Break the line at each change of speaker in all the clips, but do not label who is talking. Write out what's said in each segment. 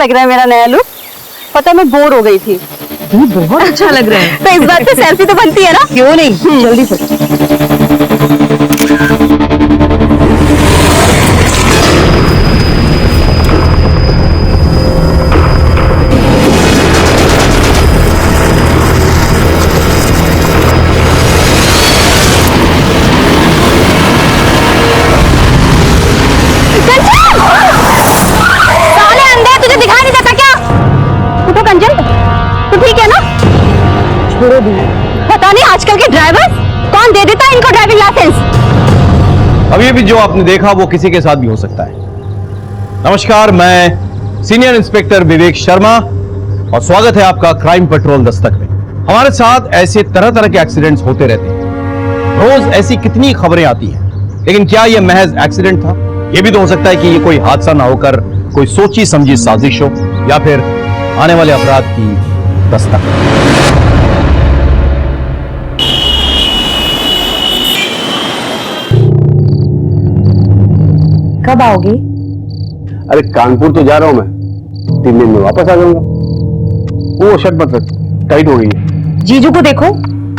लग रहा है मेरा नया लुक? पता मैं बोर हो गई थी।
बहुत अच्छा लग रहा है।
तो इस बार पे सेल्फी तो बनती है ना?
क्यों नहीं, जल्दी से।
साले अंधे, तुझे दिखाई नहीं देता क्या? उठो कंचन, तू ठीक है ना?
छोड़ो दी।
पता नहीं आजकल के ड्राइवर कौन दे देता है इनको ड्राइविंग लाइसेंस।
अभी भी जो आपने देखा वो किसी के साथ भी हो सकता है। नमस्कार, मैं सीनियर इंस्पेक्टर विवेक शर्मा और स्वागत है आपका क्राइम पेट्रोल दस्तक में। हमारे साथ ऐसे तरह तरह के एक्सीडेंट्स होते रहते हैं। रोज ऐसी कितनी खबरें आती हैं, लेकिन क्या यह महज एक्सीडेंट था? यह भी तो हो सकता है कि ये कोई हादसा ना होकर कोई सोची समझी साजिश हो या फिर आने वाले अपराध की दस्तक।
कब आओगे?
अरे कानपुर तो जा रहा हूं मैं, 3 दिन में वापस आ जाऊंगा। वो शर्ट मत रख, टाइट हो गई है।
जीजू को देखो,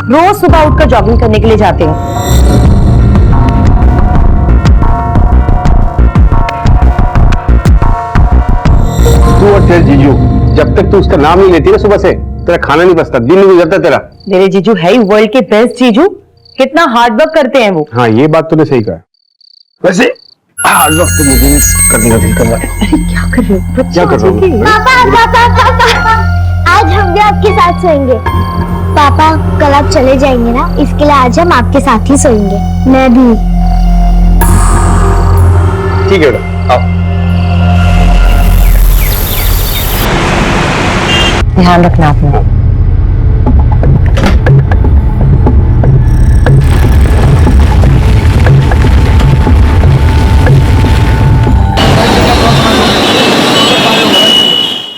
रोज सुबह उठकर जॉगिंग करने के लिए जाते हैं।
तू और तेरे जीजू, जब तक तू उसका नाम नहीं लेती ना सुबह से, तेरा खाना नहीं बचता, दिन नहीं गुजरता तेरा।
मेरे जीजू है ही वर्ल्ड के बेस्ट जीजू। कितना हार्ड वर्क करते हैं वो।
हाँ, ये बात तूने सही कहा। वैसे हार्ड वर्क तो मुझे करने का दिल कर रहा है।
क्या कर रहे हो?
क्या कर रहा हूँ?
पापा पापा पापा, आज हम भी आपके साथ सोएंगे। पापा कल आप चले जाएंगे ना, इसके लिए आज हम आपके साथ ही सोएंगे। मैं भी।
ठीक है बेटा, आओ।
ध्यान रखना अपना।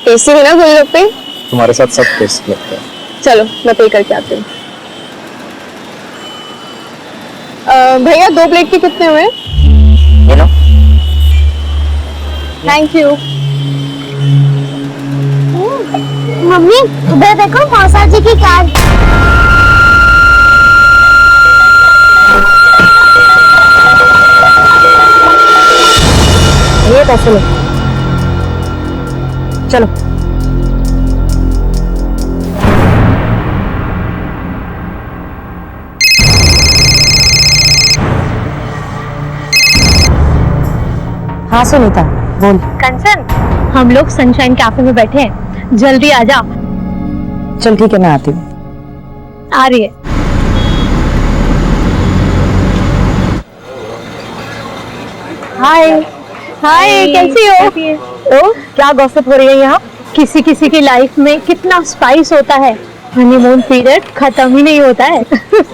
टेस्टी है ना गोलगप्पे?
तुम्हारे साथ सब टेस्ट लगता है।
चलो मैं पे करके आती हूँ। भैया 2 प्लेट के कितने हुए? Thank you.
मम्मी उधर देखो, मौसा जी की कार।
ये पैसे लो, चलो। हाँ सुनीता, बोल।
कंचन, हम लोग सनशाइन कैफे में बैठे हैं, जल्दी आ जा।
चल ठीक है, मैं आती हूँ।
आ रही है।
हाय।
हाय, कैसी हो?
तो क्या गॉसिप हो रही है यहाँ?
किसी किसी की लाइफ में कितना स्पाइस होता है, हनीमून पीरियड खत्म ही नहीं होता है।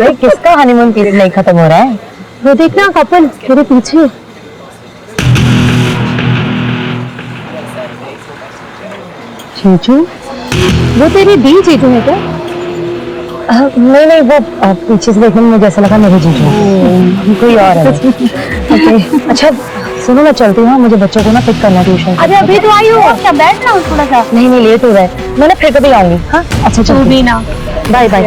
किसका हनीमून पीरियड नहीं खत्म हो रहा है?
वो देखना कपल तेरे पीछे।
जीजू?
वो तेरी दी जीजू है क्या?
नहीं नहीं, वो पीछे से देखने में मुझे ऐसा लगा मेरे जीजू कोई और है। ओके, अच्छा सुनो, मैं चलती हूँ, मुझे बच्चों को ना पिक करना ट्यूशन।
अरे अभी तो आई हो, क्या बैठ रहा हूँ थोड़ा सा।
नहीं नहीं, लेट हो रहा है, मैं ना फिर कभी आऊंगी। हाँ अच्छा,
तू
चल
भी ना।
Bye bye.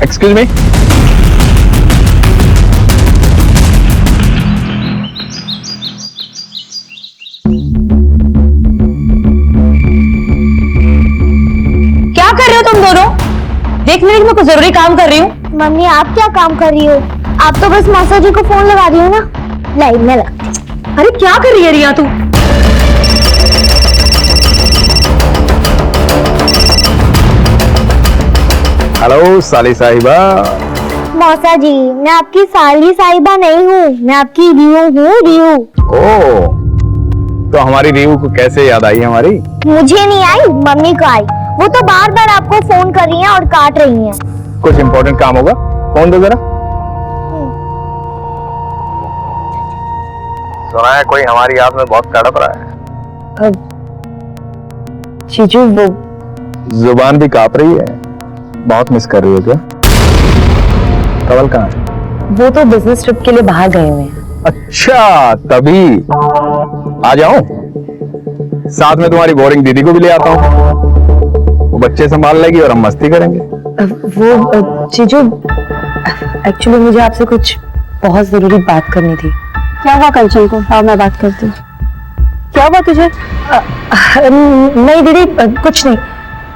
Excuse me.
क्या कर रहे हो तुम दोनों? देख मेरे, मैं कुछ जरूरी काम कर रही हूँ।
मम्मी आप क्या काम कर रही हो? आप तो बस मौसा जी को फोन लगा रही हो ना। लाइन में लगा।
अरे क्या कर रही है रिया तू?
हेलो साली साहिबा।
मौसा जी, मैं आपकी साली साहिबा नहीं हूँ, मैं आपकी रियू हूँ, रियू।
ओ, तो हमारी रीवू को कैसे याद आई हमारी?
मुझे नहीं आई, मम्मी को आई। वो तो बार बार आपको फोन कर रही हैं और काट रही हैं।
कुछ इम्पोर्टेंट काम होगा, फोन दो जरा। सुना है कोई हमारी याद में बहुत तड़प रहा है।
जीजू वो
जुबान भी कांप रही है। बहुत मिस कर रही हो क्या? कवल कहाँ है?
वो तो बिजनेस ट्रिप के लिए बाहर गए हुए हैं।
अच्छा, तभी। आ जाओ, साथ में तुम्हारी बोरिंग दीदी को भी ले आता हूँ। वो बच्चे संभाल लेगी और हम मस्ती करेंगे।
वो जीजू, एक्चुअली मुझे आपसे कुछ बहुत जरूरी बात करनी थी।
क्या हुआ कंचन को? हाँ, मैं बात करती हूँ। क्या हुआ तुझे?
नहीं दीदी, कुछ नहीं,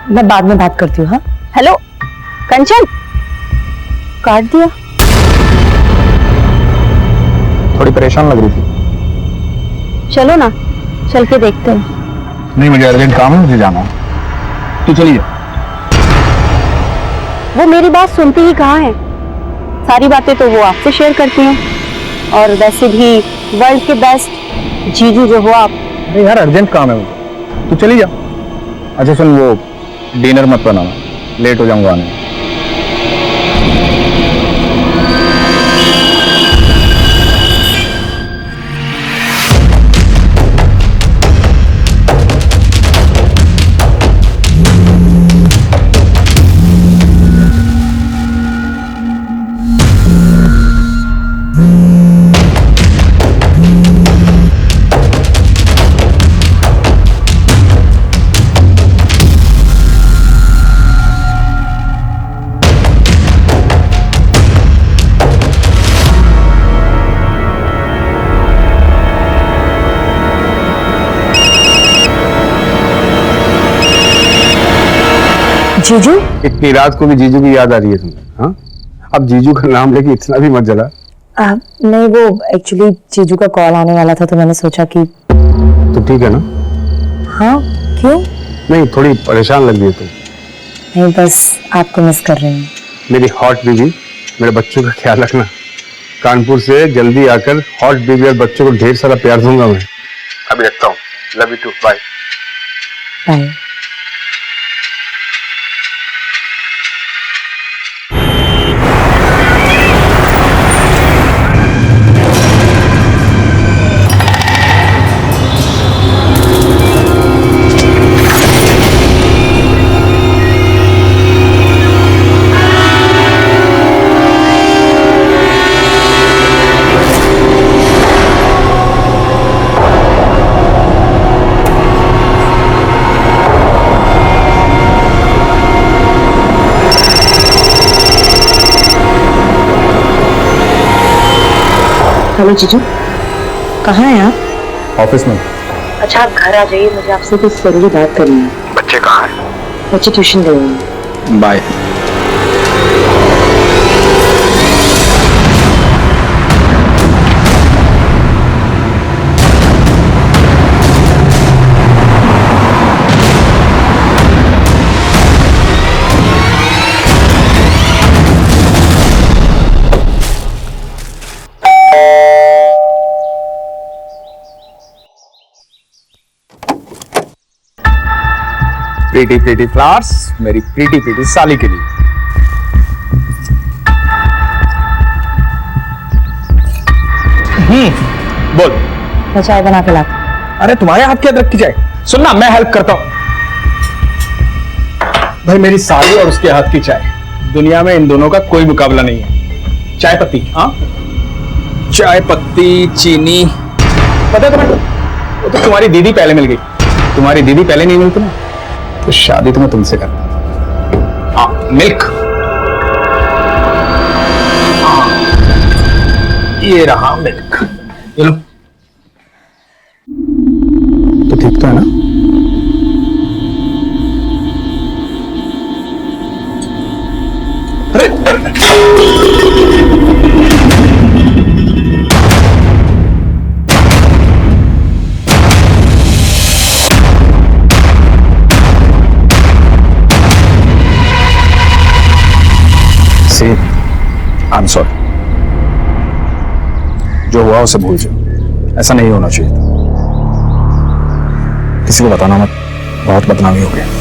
मैं बाद में बात करती हूँ। हाँ,
हेलो कंचन, काट दिया।
थोड़ी परेशान लग रही थी।
चलो ना, चल के देखते हैं।
नहीं, मुझे अर्जेंट काम है, मुझे जाना है। तू चलिए।
वो मेरी बात सुनती ही कहाँ है? सारी बातें तो वो आपसे शेयर करती हैं, और वैसे भी वर्ल्ड के बेस्ट जीजू जो हो आप।
अरे यार, अर्जेंट काम है मुझे, तू चली जा। अच्छा सुन, वो डिनर मत बनाना, लेट हो जाऊंगा आने में।
जीजू,
इतनी रात को भी जीजू की याद आ रही है तुम्हें? हाँ, अब जीजू का नाम लेके इतना भी मत जला।
नहीं, वो एक्चुअली जीजू का कॉल आने वाला था तो मैंने सोचा कि।
तो ठीक है ना?
हाँ, क्यों?
नहीं, थोड़ी परेशान लग रही है तुम।
नहीं, बस आपको मिस कर रही हूँ।
मेरी हॉट बीबी, मेरे बच्चों का ख्याल रखना। कानपुर से जल्दी आकर हॉट बीबी और बच्चों को ढेर सारा प्यार दूंगा मैं। अभी रखता हूँ। Love you too, bye.
Bye. Hello जीजू, कहाँ हैं आप?
ऑफिस में।
अच्छा, आप घर आ जाइए, मुझे आपसे कुछ जरूरी बात करनी है।
बच्चे कहाँ हैं?
बच्चे ट्यूशन गए हुए हैं।
बाय। प्रीटी प्रीटी फ्लावर्स मेरी प्रीटी प्रीटी साली के लिए। बोल।
मैं चाय बना के लाती।
अरे तुम्हारे हाथ की अदरक की चाय? सुनना, मैं हेल्प करता हूं। भाई, मेरी साली और उसके हाथ की चाय, दुनिया में इन दोनों का कोई मुकाबला नहीं है। चाय पत्ती, हाँ, चाय पत्ती, चीनी, पता है तुम्हें? वो तो तुम्हारी दीदी पहले मिल गई। तुम्हारी दीदी पहले नहीं मिलती ना, तो शादी तो मैं तुमसे करता। हाँ, मिल्क। हाँ, ये रहा मिल्क। ये लो। तो ठीक तो है ना? See, I'm sorry. जो हुआ उसे भूल जाओ, ऐसा नहीं होना चाहिए था। किसी को बताना मत, बहुत बदनामी हो गई।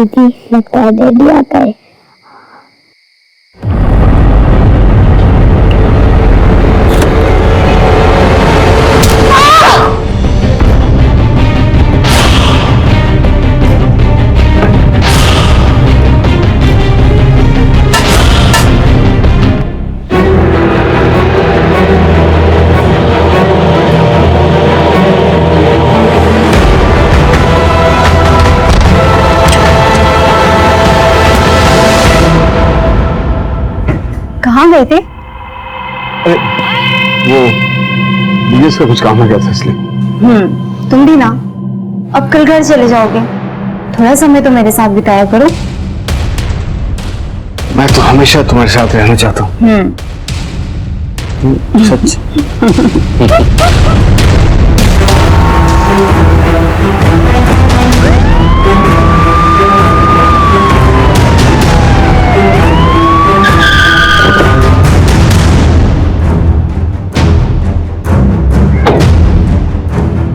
दीदी लगता है डैडी आता है।
कहाँ गए थे?
अरे वो बिजनेस का कुछ काम आ गया था इसलिए।
तुम भी ना, अब कल घर चले जाओगे, थोड़ा समय तो मेरे साथ बिताया करो।
मैं तो हमेशा तुम्हारे साथ रहना चाहता हूँ। सच।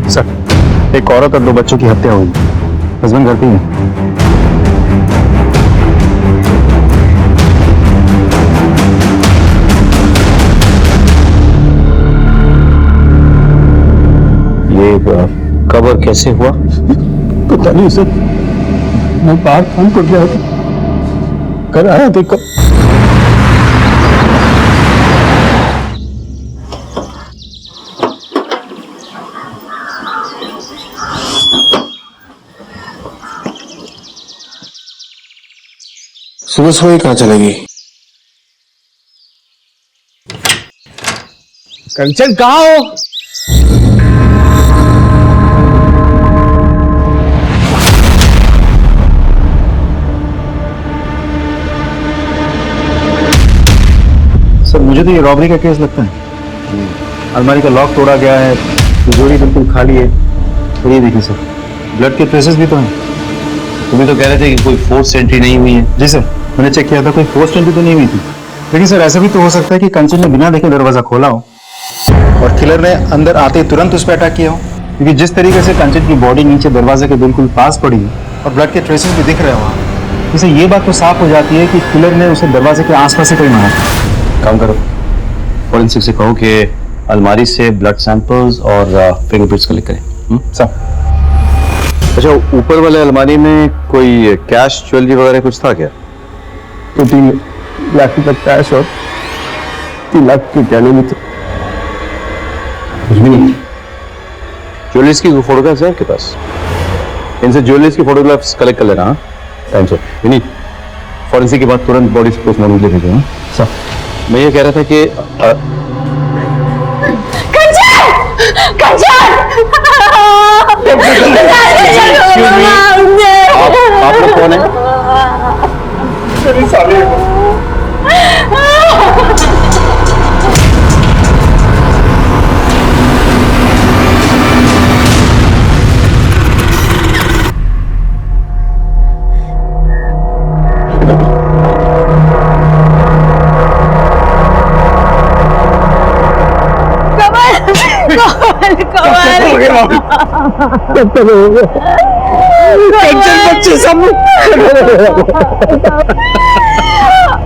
सर, एक औरत और 2 बच्चों की हत्या हुई। हस्बैंड घर पे ही है।
ये कब और कैसे हुआ?
पता नहीं सर, मैं बाहर काम कर गया था, कर आया तो कब।
सुबह सुबह ही कहाँ चलेगी?
कंचन कहाँ हो?
सर, मुझे तो ये रॉबरी का केस लगता है। अलमारी का लॉक तोड़ा गया है, तिजोरी बिल्कुल खाली है। और ये देखिए सर, ब्लड के ट्रेसेस भी तो हैं।
तुम्हें तो कह रहे थे कि कोई फोर्स एंट्री नहीं हुई है।
जी सर, मैंने चेक किया था, कोई फोर्स एंट्री तो नहीं हुई थी। लेकिन सर, ऐसा भी तो हो सकता है कि कंचन ने बिना देखे दरवाजा खोला हो और किलर ने अंदर आते ही तुरंत उस पर अटैक किया हो। क्योंकि जिस तरीके से कंचन की बॉडी नीचे दरवाजे के बिल्कुल पास पड़ी है और ब्लड के ट्रेसेस भी दिख रहे हैं वहाँ, इससे ये बात तो साफ हो जाती है कि किलर ने उसे दरवाजे के आसपास से कहीं मारा।
काम करो, फॉरेंसिक से कहो कि अलमारी से ब्लड सैंपल्स और फिंगरप्रिंट्स कलेक्ट करें।
सर,
अच्छा, ऊपर वाले अलमारी में कोई कैश ज्वेलरी वगैरह कुछ था क्या?
तो 3 लाख रुपए कैश और 3 लाख के गहने भी थे।
कुछ भी नहीं। ज्वेलरीज की फोटोग्राफ्स हैं आपके पास? इनसे ज्वेलरीज की फोटोग्राफ्स कलेक्ट कर लेना। हाँ, टाइम से नहीं। फॉरेंसिक के बाद तुरंत बॉडी पोस्टमार्टम के लिए भेजो। सर, मैं ये कह रहा था कि आप लोग कौन है?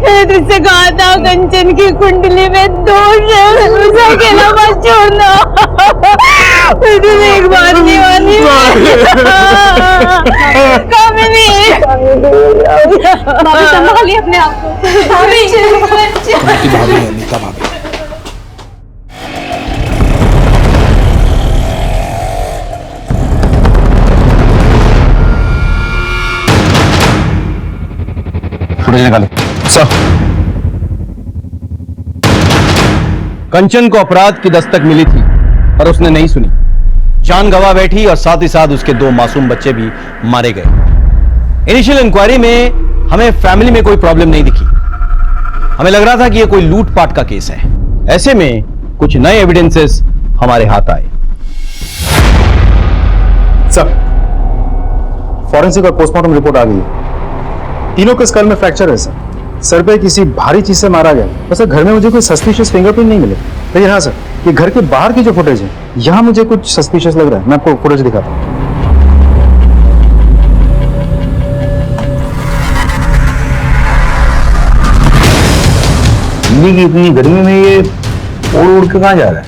मैंने तुझसे कहा था कंचन की कुंडली में दोष है, उसे अकेला मत छोड़ना। तुझे एक बात नहीं मानी। भाभी संभालिए अपने आप को।
फुटेज निकालो। सर, कंचन को अपराध की दस्तक मिली थी पर उसने नहीं सुनी, जान गंवा बैठी और साथ ही साथ उसके 2 मासूम बच्चे भी मारे गए। इनिशियल इंक्वायरी में हमें फैमिली में कोई प्रॉब्लम नहीं दिखी। हमें लग रहा था कि यह कोई लूटपाट का केस है। ऐसे में कुछ नए एविडेंसेस हमारे हाथ आए।
सर, फॉरेंसिक और पोस्टमार्टम रिपोर्ट आ गई है। तीनों के स्कल में फ्रैक्चर है सर। सर पे किसी भारी चीज से मारा गया। वैसे घर में मुझे कोई सस्पिशियस फिंगरप्रिंट नहीं मिले, लेकिन हाँ सर, ये घर के बाहर की जो फुटेज है, यहाँ मुझे कुछ सस्पिशियस लग रहा है। मैं आपको फुटेज दिखाता हूँ। दिल्ली की इतनी गर्मी में ये उड़ उड़ के कहाँ जा रहा है?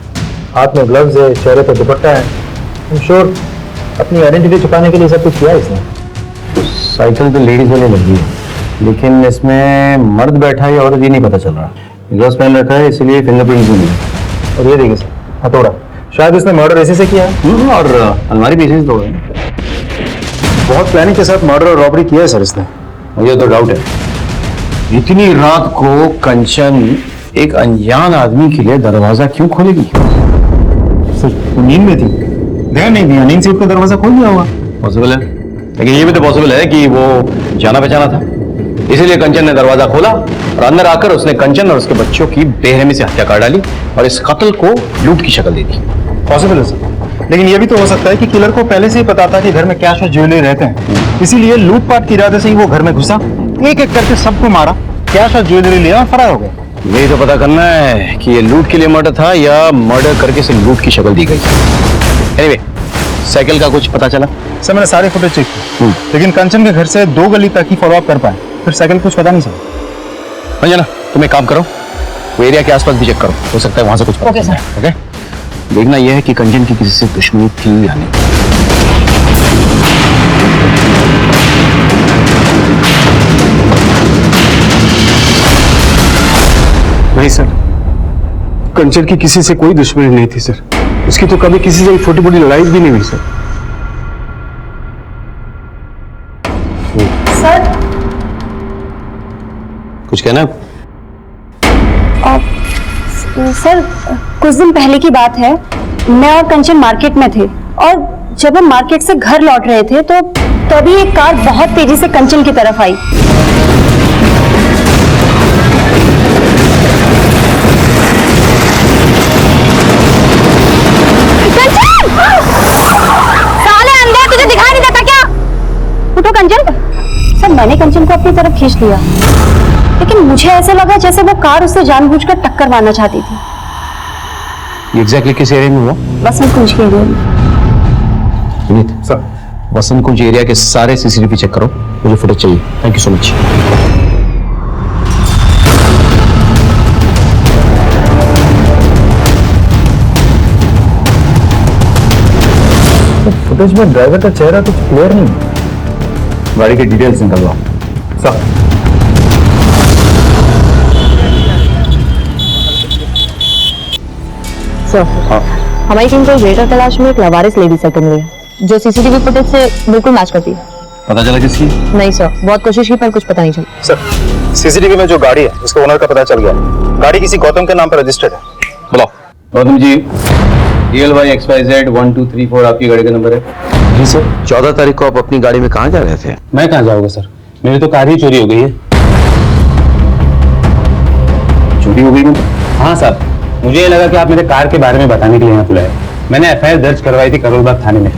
हाथ में ग्लव्स है, चेहरे पर दुपट्टा है। I'm sure अपनी आइडेंटिटी छुपाने के लिए सब कुछ किया है इसने। साइकिल तो लेडीज वाली लगी है, लेकिन इसमें मर्द बैठा है या औरत ये नहीं पता चल रहा। ग्लव्स पहन रखा है इसीलिए फिंगरप्रिंट भी नहीं है। और ये देखिए सर, हथौड़ा, शायद इसने मर्डर इसी से किया है। और अलमारी भी इसी से तोड़ा है। बहुत प्लानिंग के साथ मर्डर और रॉबरी किया है सर इसने, मुझे तो डाउट है इतनी रात को कंचन एक अनजान आदमी के लिए दरवाजा क्यों खोलेगी? सर वो नींद में थी, ध्यान नहीं दिया, नींद से उठकर दरवाजा खोल दिया होगा। पॉसिबल है, लेकिन ये भी तो पॉसिबल है कि वो जाना पहचाना था, इसीलिए कंचन ने दरवाजा खोला और अंदर आकर उसने कंचन और उसके बच्चों की बेरहमी से हत्या कर डाली और इस कत्ल को लूट की शक्ल दे दी। पॉसिबल है सर, लेकिन ये भी तो हो सकता है कि किलर को पहले से ही पता था कि घर में कैश और ज्वेलरी रहते हैं, इसीलिए लूटपाट के इरादे से ही वो घर में घुसा, एक एक करके सबको मारा, कैश और ज्वेलरी लिया और फरार हो गया। यही तो पता करना है कि ये लूट के लिए मर्डर था या मर्डर करके सिर्फ लूट की शक्ल दी गई। एनीवे, साइकिल का कुछ पता चला? सर मैंने सारे फुटेज चेक किए, लेकिन कंचन के घर से 2 गली तक ही फॉलो अप कर पाए, फिर साइकिल कुछ पता नहीं चला। अंजना तुम एक काम करो, वो एरिया के आसपास भी चेक करो, हो सकता है वहां से कुछ पता चले। ओके, देखना यह है कि कंचन की किसी से दुश्मनी थी या नहीं।
नहीं सर, कंचन की किसी से कोई दुश्मनी नहीं थी सर, उसकी तो कभी किसी से छोटी मोटी लड़ाई भी नहीं हुई सर।
सर
कुछ कहना?
सर कुछ दिन पहले की बात है, मैं और कंचन मार्केट में थे और जब हम मार्केट से घर लौट रहे थे तो तभी एक कार बहुत तेजी से कंचन की तरफ आई। साले अंधे, तुझे दिखाई नहीं देता क्या? उठो कंचन। सर मैंने कंचन को अपनी तरफ खींच लिया, लेकिन मुझे ऐसा लगा जैसे वो कार उससे जानबूझकर टक्कर मारना चाहती थी।
ये एग्जैक्टली किस एरिया में हुआ?
बसंत कुंज के एरिया में।
विनीत सर, वसंत कुंज एरिया के सारे सीसीटीवी चेक करो, मुझे फुटेज चाहिए। Thank you so much.
Footage में ड्राइवर का चेहरा कुछ क्लियर नहीं है, गाड़ी की डिटेल्स निकलवाओ। सर
सर हमारी टीम को ग्रेटर कैलाश में एक लवारिस लेडी सेकंड हुई है जो सीसीटीवी फुटेज से बिल्कुल मैच करती है।
पता चला किसकी?
नहीं सर, बहुत कोशिश की पर कुछ पता नहीं चला।
सर सीसीटीवी में जो गाड़ी है उसके ओनर का पता चल गया, गाड़ी किसी गौतम के नाम पर रजिस्टर्ड है।
बुलाओ। गौतम जी, DLY XYZ 1234 आपकी गाड़ी का नंबर है?
जी सर।
14 तारीख को आप अपनी गाड़ी में कहाँ जा रहे थे?
मैं कहाँ जाऊंगा सर, मेरी तो कार ही चोरी हो गई है।
चोरी हो गई मतलब?
हाँ साहब, मुझे ये लगा कि आप मेरे कार के बारे में बताने के लिए यहाँ बुलाए। मैंने FIR दर्ज करवाई थी करोलबाग थाने में,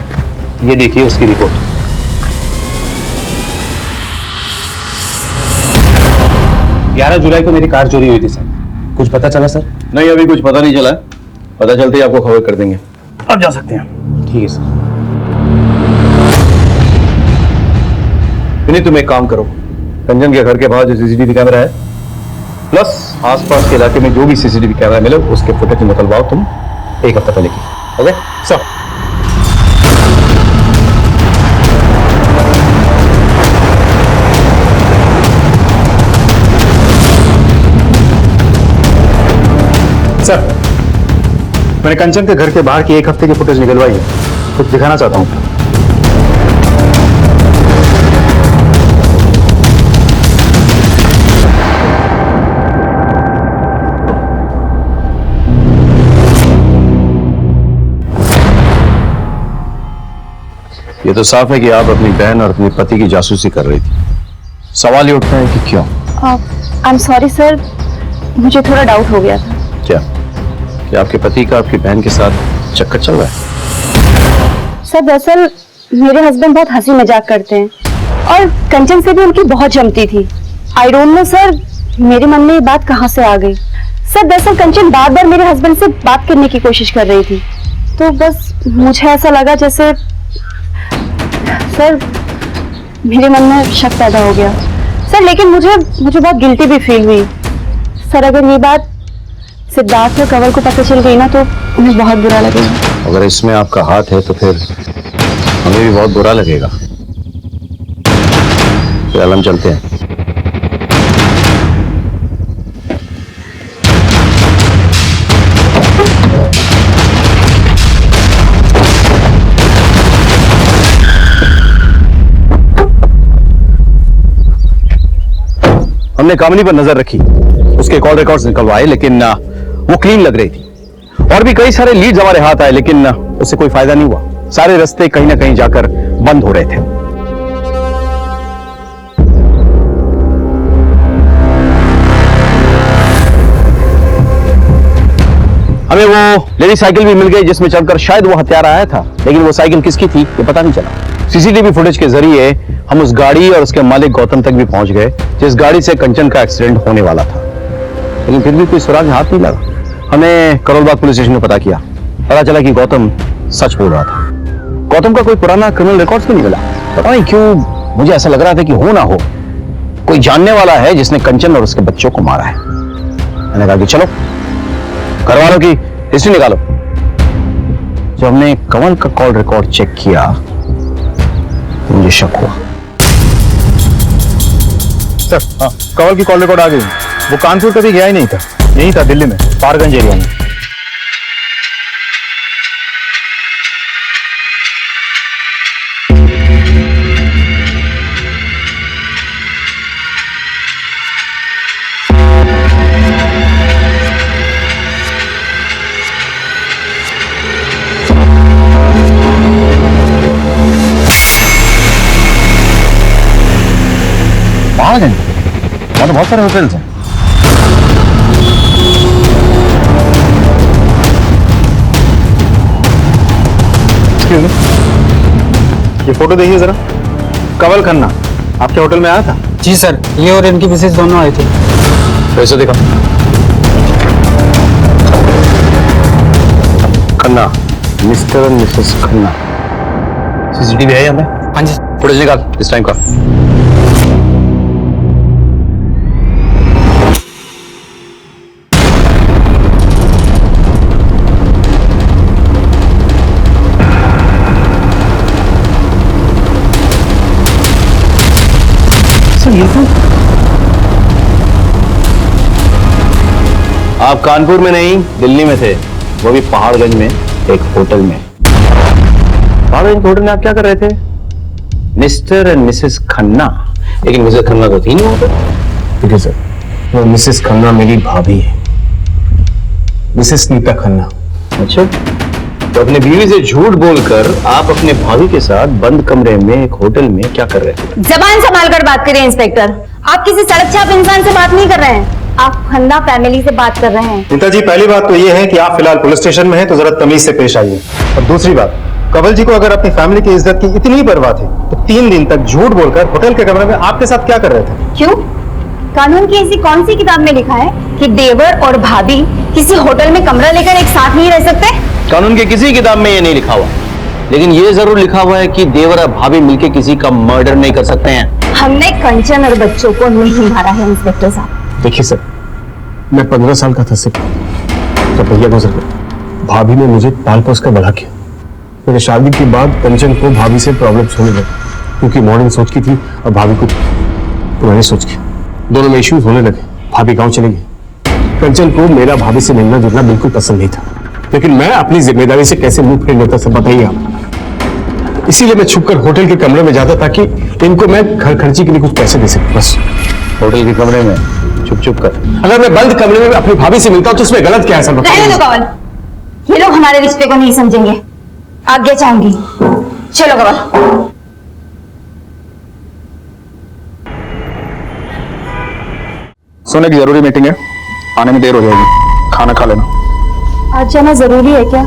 ये देखिए उसकी रिपोर्ट। 11 जुलाई को मेरी कार चोरी हुई थी सर, कुछ पता चला सर?
नहीं, अभी कुछ पता नहीं चला, पता चलते ही आपको खबर कर देंगे।
अब जा सकते हैं। ठीक है सर।
नहीं, तुम एक काम करो, कंचन के घर के बाहर जो सीसीटीवी कैमरा है प्लस आसपास के इलाके में जो भी सीसीटीवी कैमरा मिले उसके फुटेज निकलवाओ तुम 1 हफ्ता पहले की। Okay sir.
सर मैंने कंचन के घर के बाहर की 1 हफ्ते की फुटेज निकलवाई है, कुछ दिखाना चाहता हूँ।
ये तो साफ है कि आप अपनी बहन और अपने पति की जासूसी कर रही थी। सवाल ये उठता है कि क्यों?
आई एम सॉरी सर, मुझे थोड़ा डाउट हो गया था।
क्या आपके पति का आपकी बहन के साथ चक्कर चल रहा है?
सर दरअसल मेरे हस्बैंड बहुत हंसी मजाक करते हैं और कंचन से भी उनकी बहुत जमती थी। आई डोंट नो सर, मेरे मन में ये बात कहाँ से आ गई। सर दरअसल कंचन बार बार मेरे हस्बैंड से बात करने की कोशिश कर रही थी, तो बस मुझे ऐसा लगा जैसे सर मेरे मन में शक पैदा हो गया सर। लेकिन मुझे बहुत गिल्टी भी फील हुई सर अगर ये बात सिद्धार्थ और कंवल को पता चल गई ना तो उन्हें बहुत बुरा लगेगा।
अगर इसमें आपका हाथ है तो फिर हमें भी बहुत बुरा लगेगा। फिर हम चलते हैं। हमने कामिनी पर नजर रखी, उसके कॉल रिकॉर्ड्स निकलवाए, लेकिन वो क्लीन लग रही थी। और भी कई सारे लीड्स हमारे हाथ आए, लेकिन उससे कोई फायदा नहीं हुआ। सारे रास्ते कहीं ना कहीं जाकर बंद हो रहे थे। हमें वो लेडी साइकिल भी मिल गई जिसमें चलकर शायद वो हत्यारा आया था, लेकिन वो साइकिल किसकी थी ये पता नहीं चला। सीसीटीवी फुटेज के जरिए हम उस गाड़ी और उसके मालिक गौतम तक भी पहुंच गए जिस गाड़ी से कंचन का एक्सीडेंट होने वाला था, लेकिन फिर भी कोई सुराग हाथ नहीं लगा। हमने करोलबाग पुलिस स्टेशन में पता किया, पता चला कि गौतम सच बोल रहा था। गौतम का कोई पुराना क्रिमिनल रिकॉर्ड्स भी नहीं मिला। पता नहीं क्यों मुझे ऐसा लग रहा था कि हो ना हो कोई जानने वाला है जिसने कंचन और उसके बच्चों को मारा है। मैंने कहा कि चलो घर वालों की हिस्ट्री निकालो। जब हमने कंवल का कॉल रिकॉर्ड चेक किया तो मुझे शक हुआ।
सर हाँ, कंवल की कॉल रिकॉर्ड आ गई। वो कानपुर कभी गया ही नहीं था, यही था दिल्ली में, पारगंज एरिया में।
पारगंज वहां तो बहुत सारे होटल्स हैं।
ये फोटो देखिए जरा, कंवल खन्ना आपके होटल में आया था?
जी सर, ये और इनकी मिसेज दोनों आए थे।
पैसे दिखा। खन्ना, मिस्टर और मिसेस खन्ना। सीसीटीवी है हमें?
हाँ जी।
फुटेज निकाल इस टाइम का। आप कानपुर में नहीं दिल्ली में थे, वो भी पहाड़गंज में एक होटल में। पहाड़गंज के होटल में आप क्या कर रहे थे? Mister and Mrs Khanna. लेकिन मिसेस खन्ना तो थी नहीं वहां पर।
ठीक है सर, वो मिसेस खन्ना मेरी भाभी है, मिसेस नीता खन्ना।
अच्छा, तो अपने बीवी से झूठ बोलकर आप अपने भाभी के साथ बंद कमरे में एक होटल में क्या कर रहे थे?
जबान संभाल कर बात करिए इंस्पेक्टर। आप किसी सड़क छाप इंसान से बात नहीं कर रहे हैं, आप खन्ना फैमिली से बात कर रहे हैं।
नीता जी, पहली बात तो ये है कि आप फिलहाल पुलिस स्टेशन में हैं, तो जरा तमीज से पेश आइए। और दूसरी बात, कंवल जी को अगर अपनी फैमिली की इज्जत की इतनी परवाह थी तो 3 दिन तक झूठ बोलकर होटल के कमरे में आपके साथ क्या कर रहे थे?
क्यों? कानून की ऐसी कौन सी किताब में लिखा है कि देवर और भाभी किसी होटल में कमरा लेकर एक साथ नहीं रह सकते?
कानून की किसी किताब में ये नहीं लिखा हुआ, लेकिन ये जरूर लिखा हुआ है कि देवर और भाभी मिलकर किसी का मर्डर नहीं कर सकते हैं।
हमने कंचन और बच्चों को नहीं मारा है इंस्पेक्टर साहब।
देखिए सर, मैं 15 साल का था सिर्फ, तो भैया गुजर गए। भाभी ने मुझे पाल पोस कर बड़ा किया। मेरे शादी के बाद कंचन को भाभी से प्रॉब्लम्स होने लगे, क्योंकि मॉर्निंग सोच की थी और भाभी को पुरानी सोच की। दोनों में इश्यूज होने लगे। भाभी गांव चले गई। कंचन को मेरा भाभी से मिलना जुलना बिल्कुल पसंद नहीं था, लेकिन मैं अपनी जिम्मेदारी से कैसे मुंह फेर लेता सब बताइए आप। इसीलिए मैं छुपकर होटल के कमरे में जाता ताकि इनको मैं घर खर्ची के लिए कुछ पैसे दे सकूं, बस।
होटल के कमरे में छुप कर?
अगर मैं बंद कमरे में अपनी भाभी से मिलता हूं तो उसमें गलत क्या है सर?
रहने दो कंवल, ये लोग हमारे रिश्ते को नहीं समझेंगे। आगे चाहूंगी, चलो कंवल।
सोने की जरूरी मीटिंग है, आने में देर हो जाएगी, खाना खा लेना।
आज जाना जरूरी है क्या?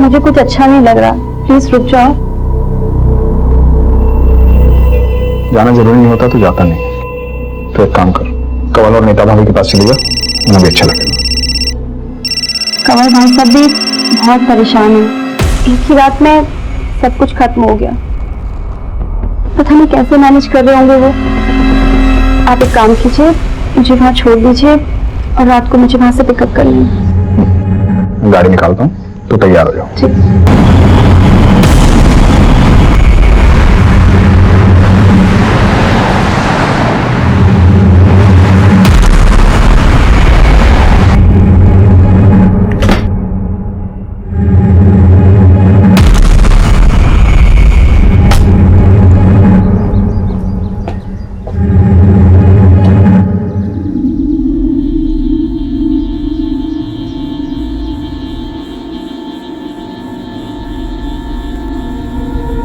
मुझे कुछ अच्छा नहीं लग रहा, प्लीज रुक जाओ।
जाना जरूरी नहीं होता तो जाता नहीं। तो एक काम कर, कंवल और नीता भाभी के पास चली जा, उन्हें भी अच्छा लगेगा।
कंवल भाई साहब भी बहुत परेशान है, एक ही रात में सब कुछ खत्म हो गया। पता नहीं कैसे मैनेज कर रहे होंगे वो। आप एक काम कीजिए, मुझे वहां छोड़ दीजिए, और रात को मुझे वहां से पिकअप कर लेना।
गाड़ी निकालता हूँ तो तैयार हो जाओ।
ठीक।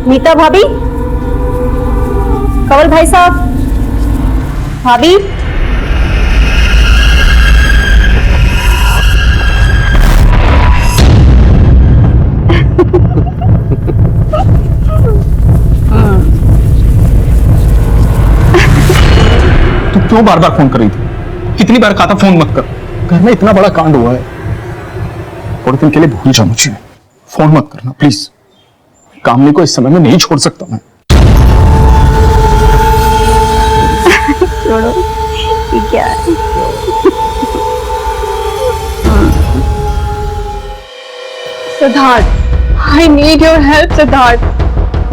नीता भाभी, कवल भाई साहब, भाभी।
तू क्यों बार बार फोन कर रही थी? कितनी बार कहा था फोन मत कर। घर में इतना बड़ा कांड हुआ है, थोड़े दिन के लिए भूल जाओ मुझे। फोन मत करना प्लीज। कामनी को इस समय में नहीं छोड़ सकता मैं।
छोड़ो, ये क्या है?
Siddharth, I need your help, Siddharth.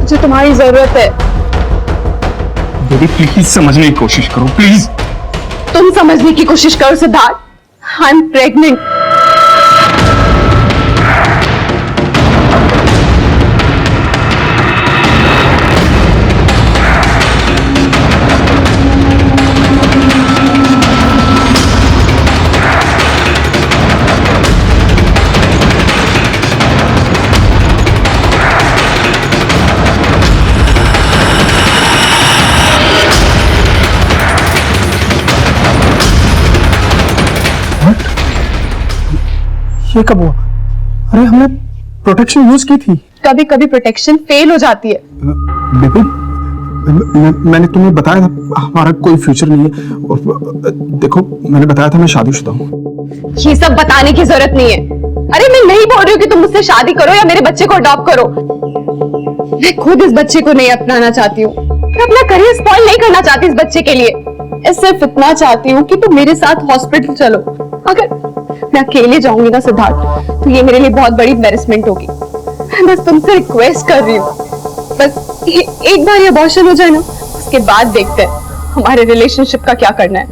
मुझे तुम्हारी जरूरत है।
दीदी प्लीज समझने की कोशिश करो प्लीज।
तुम समझने की कोशिश करो सिद्धार्थ। I am pregnant.
ये कब हुआ? अरे हमने प्रोटेक्शन यूज की थी।
कभी कभी प्रोटेक्शन फेल हो जाती है।
बेबी, मैंने तुम्हें बताया था हमारा कोई फ्यूचर नहीं है। और देखो मैंने बताया था मैं शादीशुदा हूँ।
ये सब बताने की जरूरत नहीं है। अरे मैं नहीं बोल रही हूँ कि तुम मुझसे शादी करो या मेरे बच्चे को अडॉप्ट करो। मैं खुद इस बच्चे को नहीं अपनाना चाहती हूँ। मैं अपना करियर स्पॉइल नहीं करना चाहती इस बच्चे के लिए। मैं सिर्फ इतना चाहती हूँ कि तुम मेरे साथ हॉस्पिटल चलो। अगर मैं अकेले जाऊंगी ना सिद्धार्थ, तो ये मेरे लिए बहुत बड़ी एम्बैरेसमेंट होगी। मैं बस तुमसे रिक्वेस्ट कर रही हूँ, बस एक बार ये अबॉर्शन हो जाए ना, उसके बाद देखते हैं हमारे रिलेशनशिप का क्या करना है।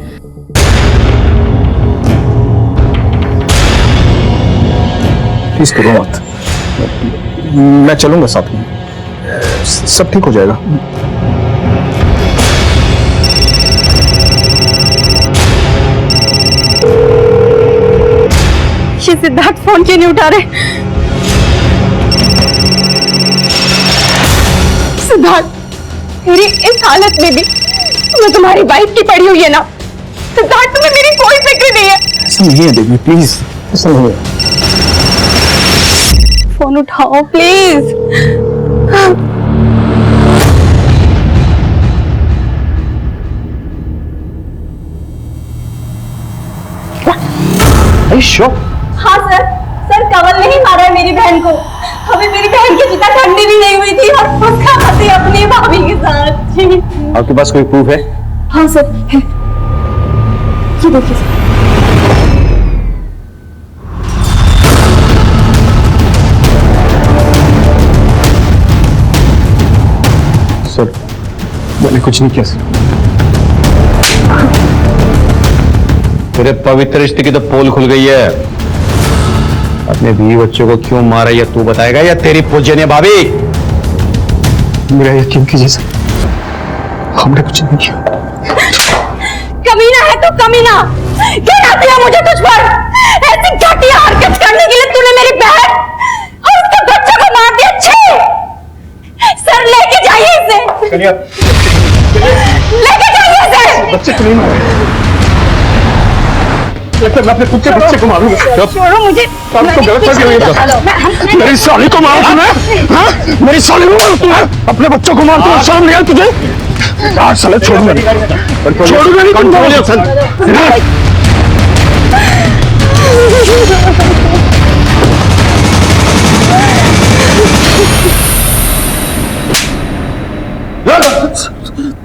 प्लीज करो मत। मैं चलूंगा साथ में, सब ठीक हो जाएगा।
ये सिद्धार्थ फोन क्यों नहीं उठा रहे? सिद्धार्थ, मेरी इस हालत में भी तुम्हें तुम्हारी वाइफ की पड़ी हुई है ना? सिद्धार्थ, तुम्हें मेरी कोई फिक्र नहीं है।
ऐसा नहीं है देवी, प्लीज ऐसा नहीं है।
फोन उठाओ प्लीज। हाँ सर, कवल ने ही मारा है मेरी बहन को। अभी मेरी बहन की चिता ठंडी भी नहीं हुई थी और उसका पति अपनी भाभी के साथ। जी
आपके पास कोई प्रूफ है?
हाँ सर है। ये देखिए
सर, मैंने कुछ नहीं किया सर।
तेरे पवित्र रिश्ते की तो पोल खुल गई है। अपने बीवी बच्चों को क्यों मारा ये तू बताएगा या तेरी पूजनीय भाभी?
मेरा यकीन कीजिए सर, हमने कुछ नहीं किया।
कमीना है तो कमीना। क्या आती है मुझे तुझ पर? ऐसी घटिया हरकत करने के लिए तूने मेरी बहन और उसके बच्चे को मार दिया। छे सर, लेके जाइए इसे। लेके जाइए इसे।
बच्चे को नहीं मारे। मैं अपने खुद के बच्चे को मारूंगा।
छोड़ो मुझे।
तो गलत फहमी हुई है। मेरी साली को मारा तूने? हाँ? मेरी साली को मारा तूने? अपने बच्चों को मार तूने? शर्म नहीं आई तुझे? आज साले छोड़ूंगा नहीं, छोड़ूंगा नहीं तुमको।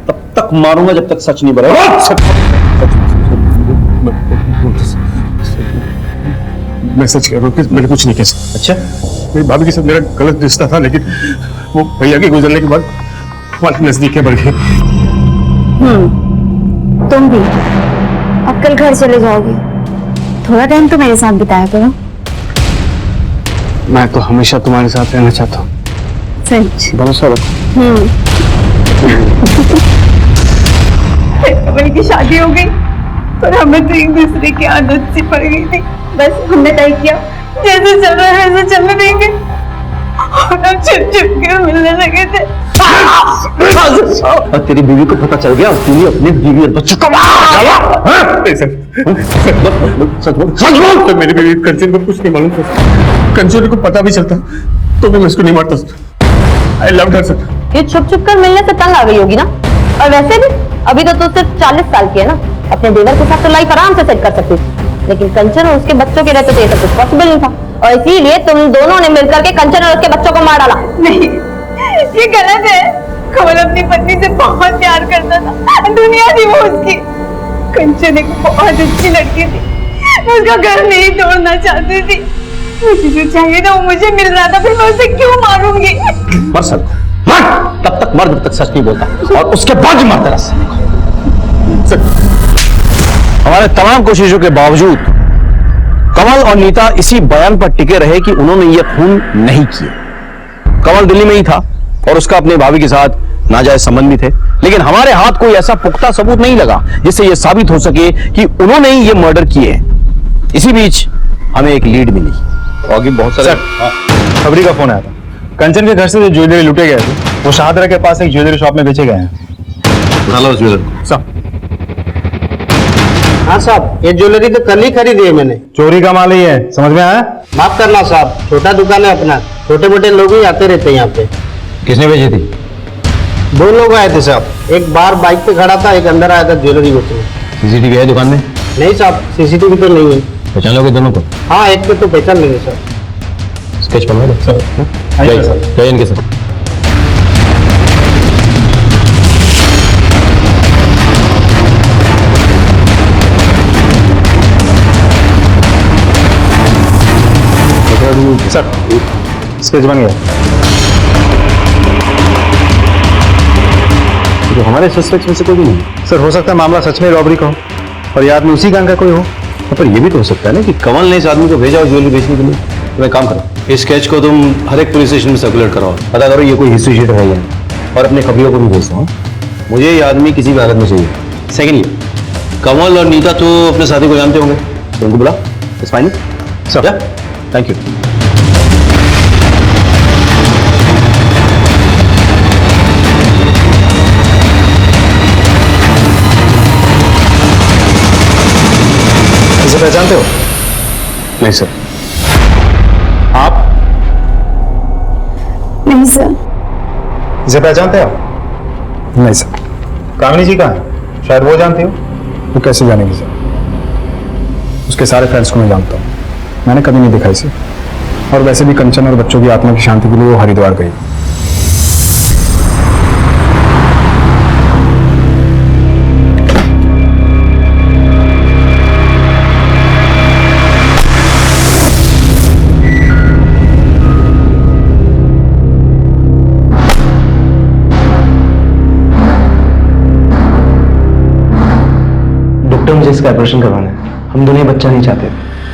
तब तक मारूंगा जब तक सच नहीं बनेगा।
मैं सच कह रहा हूँ कि मैंने कुछ नहीं किया।
अच्छा,
मेरी भाभी के साथ मेरा गलत रिश्ता था, लेकिन वो भैया के गुजरने के बाद हमारी नजदीकें बढ़ गई।
तुम भी अब कल घर चले जाओगे, थोड़ा टाइम तो मेरे साथ बिताया करो।
मैं तो हमेशा तुम्हारे साथ रहना चाहता हूँ।
सच?
भरोसा रखो।
कमल की शादी हो गई और हमें तो एक दूसरे की आदत सी पड़ गई थी। बस हमने तय किया जैसे चल रहा है वैसे चलने देंगे और हम छिप छिप के मिलने लगे थे।
और तेरी बीवी को पता चल गया और तूने अपने बीवी और बच्चों को
सच बोल। तो मेरी बीवी कंचन को कुछ नहीं मालूम था। कंचन को पता भी चलता तो भी मैं उसको नहीं मारता। I love her sir.
ये छुप छुप कर मिलने से तंग आ गई होगी ना। और वैसे भी अभी तो तू सिर्फ 40 साल की है ना, अपने देवर के साथ तो लाइफ आराम से सेट कर सकती थी, लेकिन कंचन और उसके बच्चों के रहते तो ये सब कुछ पॉसिबल नहीं था, और इसीलिए तुम दोनों ने मिलकर के कंचन और उसके बच्चों को मार डाला।
नहीं, ये गलत है। कमल अपनी पत्नी से बहुत प्यार करता था, दुनिया थी वो उसकी। कंचन एक बहुत अच्छी लड़की थी, मैं उसका घर नहीं तोड़ना चाहती थी। मुझे जो चाहिए था वो मुझे मिल रहा था, फिर मैं उसे क्यों मारूंगी?
मर सकता, मर, तब तक मर जब तक सच नहीं बोलता, और उसके बाद ही मरता रहा। हमारे तमाम कोशिशों के बावजूद कमल और नीता इसी बयान पर टिके रहे कि उन्होंने ये खून नहीं किया। कमल दिल्ली में ही था और उसका अपने भाभी के साथ नाजायज संबंध भी थे, लेकिन हमारे हाथ कोई ऐसा पुख्ता सबूत नहीं लगा जिससे यह साबित हो सके कि उन्होंने ही ये मर्डर किए हैं। इसी बीच हमें एक लीड मिली और आगे बहुत सारे
खबरी का फोन आया था। कंचन के घर से जो ज्वेलरी लुटे गए थे वो शाहदरा के पास एक ज्वेलरी शॉप में बेचे गए हैं।
हाँ साहब, ये ज्वेलरी तो कल ही खरीदी है मैंने।
चोरी का माल ही है, समझ में आया?
माफ करना साहब, छोटा दुकान है अपना, छोटे मोटे लोग ही आते रहते हैं यहाँ पे।
किसने भेजी थी?
2 लोग आए थे साहब, एक बाहर बाइक पे खड़ा था, एक अंदर आया था ज्वेलरी बेचने।
सीसीटीवी है दुकान में?
नहीं साहब, सीसीटीवी तो नहीं है।
पहचान लोगे दोनों को?
हाँ, एक पे तो पहचान लेंगे सर।
स्केच बनवा दो सर। जय इनके सर।
सर स्केच बन गया।
तो हमारे सस्पेक्ट में से कोई भी नहीं।
सर हो सकता है मामला सच में रॉबरी का हो और ये आदमी उसी गैंग का कोई हो।
पर ये भी तो हो सकता है ना कि कमल ने इस आदमी को भेजा हो ज्वेलरी बेचने के लिए। तो एक काम करो, इस स्केच को तुम हर एक पुलिस स्टेशन में सर्कुलेट कराओ, पता करो ये कोई हिस्ट्री शीट है या नहीं, और अपने खबरियों को भी भेज दो। मुझे ये आदमी किसी भी हालत में चाहिए। सेकेंडली, कमल और नीता तो अपने साथी को जानते होंगे, तो उनको बुला। It's fine sir. Thank you.
इसे पहचानते हो?
नहीं सर।
आप?
नहीं सर।
इसे पहचानते हो? नहीं सर। कामिनी जी कहाँ है? शायद वो जानती हो। वो कैसे जानेगी सर? उसके सारे फ्रेंड्स को मैं जानता हूँ, मैंने कभी नहीं देखा इसे। और वैसे भी कंचन और बच्चों की आत्मा की शांति के लिए वो हरिद्वार गई।
डॉक्टर, मुझे इसका ऑपरेशन करवाना है। हम दोनों बच्चा नहीं चाहते।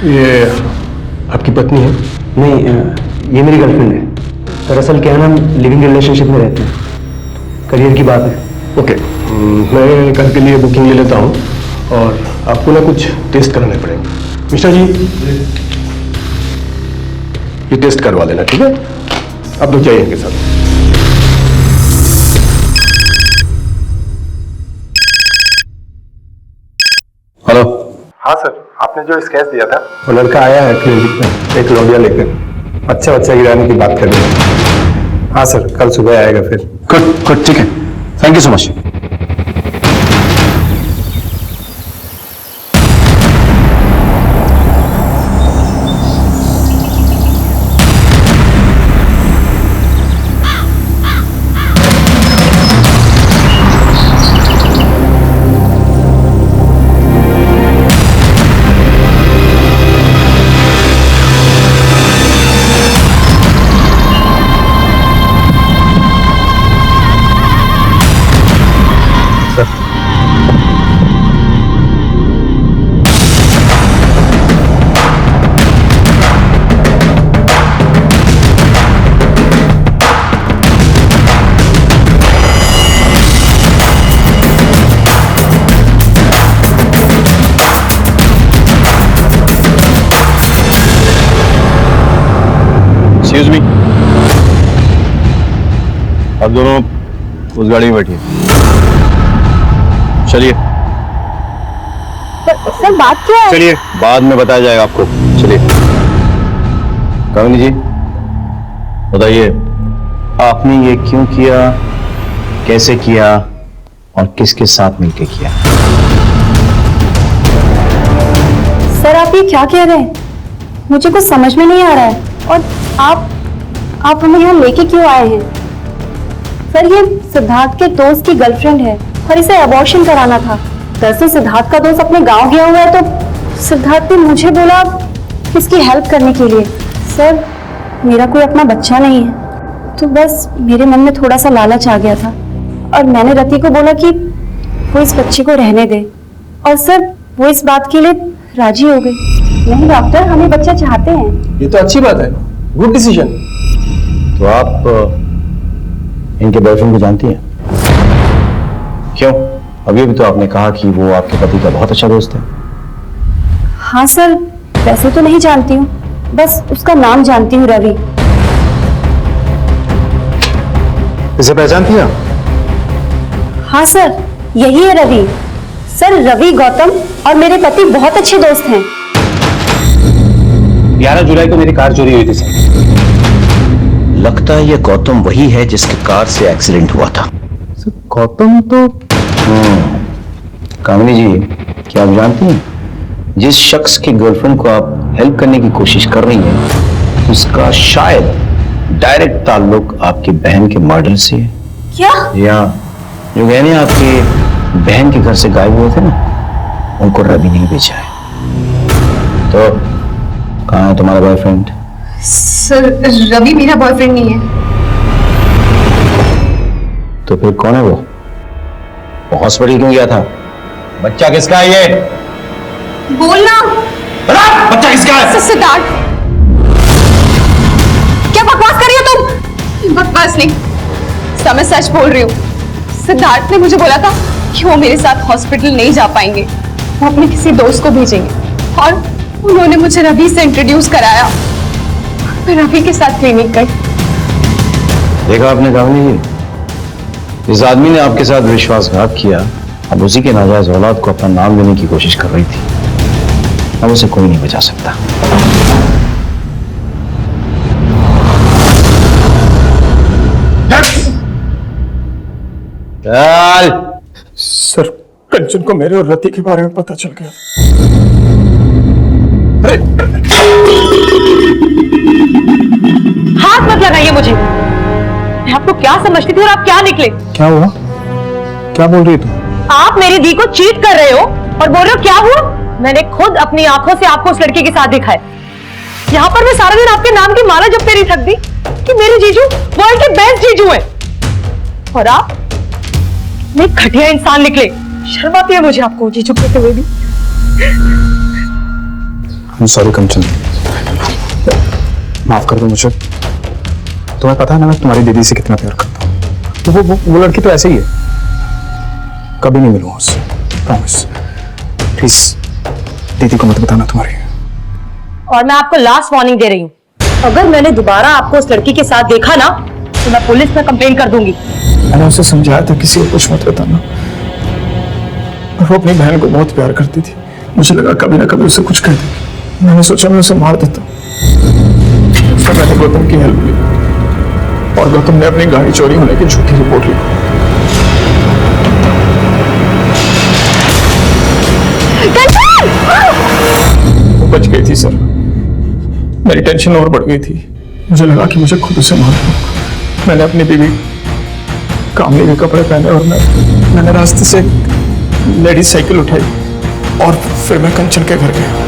ये आपकी पत्नी है?
नहीं, ये मेरी गर्लफ्रेंड है। दरअसल क्या है ना, हम लिविंग रिलेशनशिप में रहते हैं, करियर की बात है।
ओके, मैं कल के लिए बुकिंग ले लेता हूँ और आपको ना कुछ टेस्ट कराने पड़ेंगे। मिश्रा जी, ये टेस्ट करवा लेना, ठीक है? अब तो चाहिए इनके साथ।
हेलो।
हाँ सर, आपने जो स्केच दिया था वो लड़का आया है क्लिनिक में एक लौंडिया लेकर, अच्छा बच्चा गिराने की बात कर रहे हैं। हाँ सर, कल सुबह आएगा फिर।
गुड गुड, ठीक है, थैंक यू सो मच। अब दोनों उस गाड़ी में बैठिए। चलिए
सर बात क्या है?
चलिए, बाद में बताया जाएगा आपको। चलिए कामिनी जी, बताइए आपने ये क्यों किया, कैसे किया और किसके साथ मिलकर किया?
सर आप ये क्या कह रहे हैं? मुझे कुछ समझ में नहीं आ रहा है। और आप हमें यहाँ लेके क्यों आए हैं? सर ये सिद्धार्थ के दोस्त की गर्लफ्रेंड है और इसे अबॉर्शन कराना था। दरअसल सिद्धार्थ का दोस्त अपने गांव गया हुआ है तो सिद्धार्थ ने मुझे बोला इसकी हेल्प करने के लिए। सर मेरा कोई अपना बच्चा नहीं है तो बस मेरे मन में थोड़ा सा लालच आ गया था और मैंने रति को बोला कि वो इस बच्चे को रहने दे और सर वो इस बात के लिए राजी हो गई। नहीं डॉक्टर, हमें बच्चा चाहते हैं।
ये तो अच्छी बात है, गुड डिसीजन।
तो आप इनके बॉयफ्रेंड को जानती हैं? क्यों, अभी भी तो आपने कहा कि वो आपके पति का बहुत अच्छा दोस्त है।
हाँ सर, वैसे तो नहीं जानती हूँ, बस उसका नाम जानती हूँ, रवि।
इसे पहचानती हैं?
हाँ सर, यही है रवि। सर रवि गौतम और मेरे पति बहुत अच्छे दोस्त हैं।
11 जुलाई को मेरी कार चोरी हुई थी सर।
लगता है ये गौतम वही है जिसके कार से एक्सीडेंट हुआ था।
गौतम तो
कामिनी जी, क्या आप जानती हैं जिस शख्स की गर्लफ्रेंड को आप हेल्प करने की कोशिश कर रही हैं उसका शायद डायरेक्ट ताल्लुक आपकी बहन के मर्डर से है।
क्या?
या जो गहने आपके बहन के घर से गायब हुए थे ना, उनको रवि ने बेचा है। तो कहाँ है तुम्हारा बॉयफ्रेंड?
सर रवि मेरा बॉयफ्रेंड नहीं है।
तो फिर कौन है वो हॉस्पिटल क्यों गया था? बच्चा किसका है ये?
बोलना।
बच्चा किसका है?
सिद्धार्थ। क्या बकवास कर रही हो तुम? बकवास नहीं, मैं सच बोल रही हूँ। सिद्धार्थ ने मुझे बोला था कि वो मेरे साथ हॉस्पिटल नहीं जा पाएंगे, वो अपने किसी दोस्त को भेजेंगे और उन्होंने मुझे रवि से इंट्रोड्यूस कराया। मैं रवि के साथ क्लिनिक गई।
देखा आपने कामिनी जी, इस आदमी ने आपके साथ विश्वासघात किया। अब उसी के नाजायज औलाद को अपना नाम देने की कोशिश कर रही थी। अब उसे कोई नहीं बचा सकता। चल।
सर कंचन को मेरे और रति के बारे में पता चल गया।
हाथ मत लगाइए मुझे। मैं आपको क्या समझती थी और आप क्या निकले?
क्या हुआ? क्या बोल रही है तू?
आप मेरी दी को चीट कर रहे हो और बोल रहे हो क्या हुआ? मैंने खुद अपनी आंखों से आपको उस लड़के के साथ देखा है। यहाँ पर मैं सारा दिन आपके नाम की माला जपते नहीं थकती कि मेरे जीजू वर्ल्ड के बेस्ट जीजू हैं और आप एक घटिया इंसान निकले। शर्म आती है मुझे आपको जीजू कहते हुए भी।
सॉरी कंचन, माफ कर दो मुझे। तुम्हें पता है ना मैं तुम्हारी दीदी से कितना प्यार करता हूँ। तो वो लड़की तो ऐसे ही है, कभी नहीं मिलूंगा उससे, प्रॉमिस। प्लीज दीदी को मत बताना तुम्हारी।
और मैं आपको लास्ट वार्निंग दे रही हूँ, अगर मैंने दोबारा आपको उस लड़की के साथ देखा ना तो मैं पुलिस में कंप्लेन कर दूंगी।
मैंने उसे समझाया था किसी को कुछ मत बताना, और वो अपनी बहन को बहुत प्यार करती थी। मुझे लगा कभी ना कभी उसे कुछ कह देगी। मैंने सोचा मैं उसे मार देता। फिर मैंने गौतम की हेल्प ली और गौतम ने अपनी गाड़ी चोरी होने की झूठी रिपोर्ट लिखी। वो बच गई थी सर। मेरी टेंशन और बढ़ गई थी। मुझे लगा कि मुझे खुद उसे मार दूंगा। मैंने अपनी बीवी कामली के कपड़े पहने और मैंने रास्ते से लेडीज साइकिल उठाई और फिर मैं कंचन के घर गया।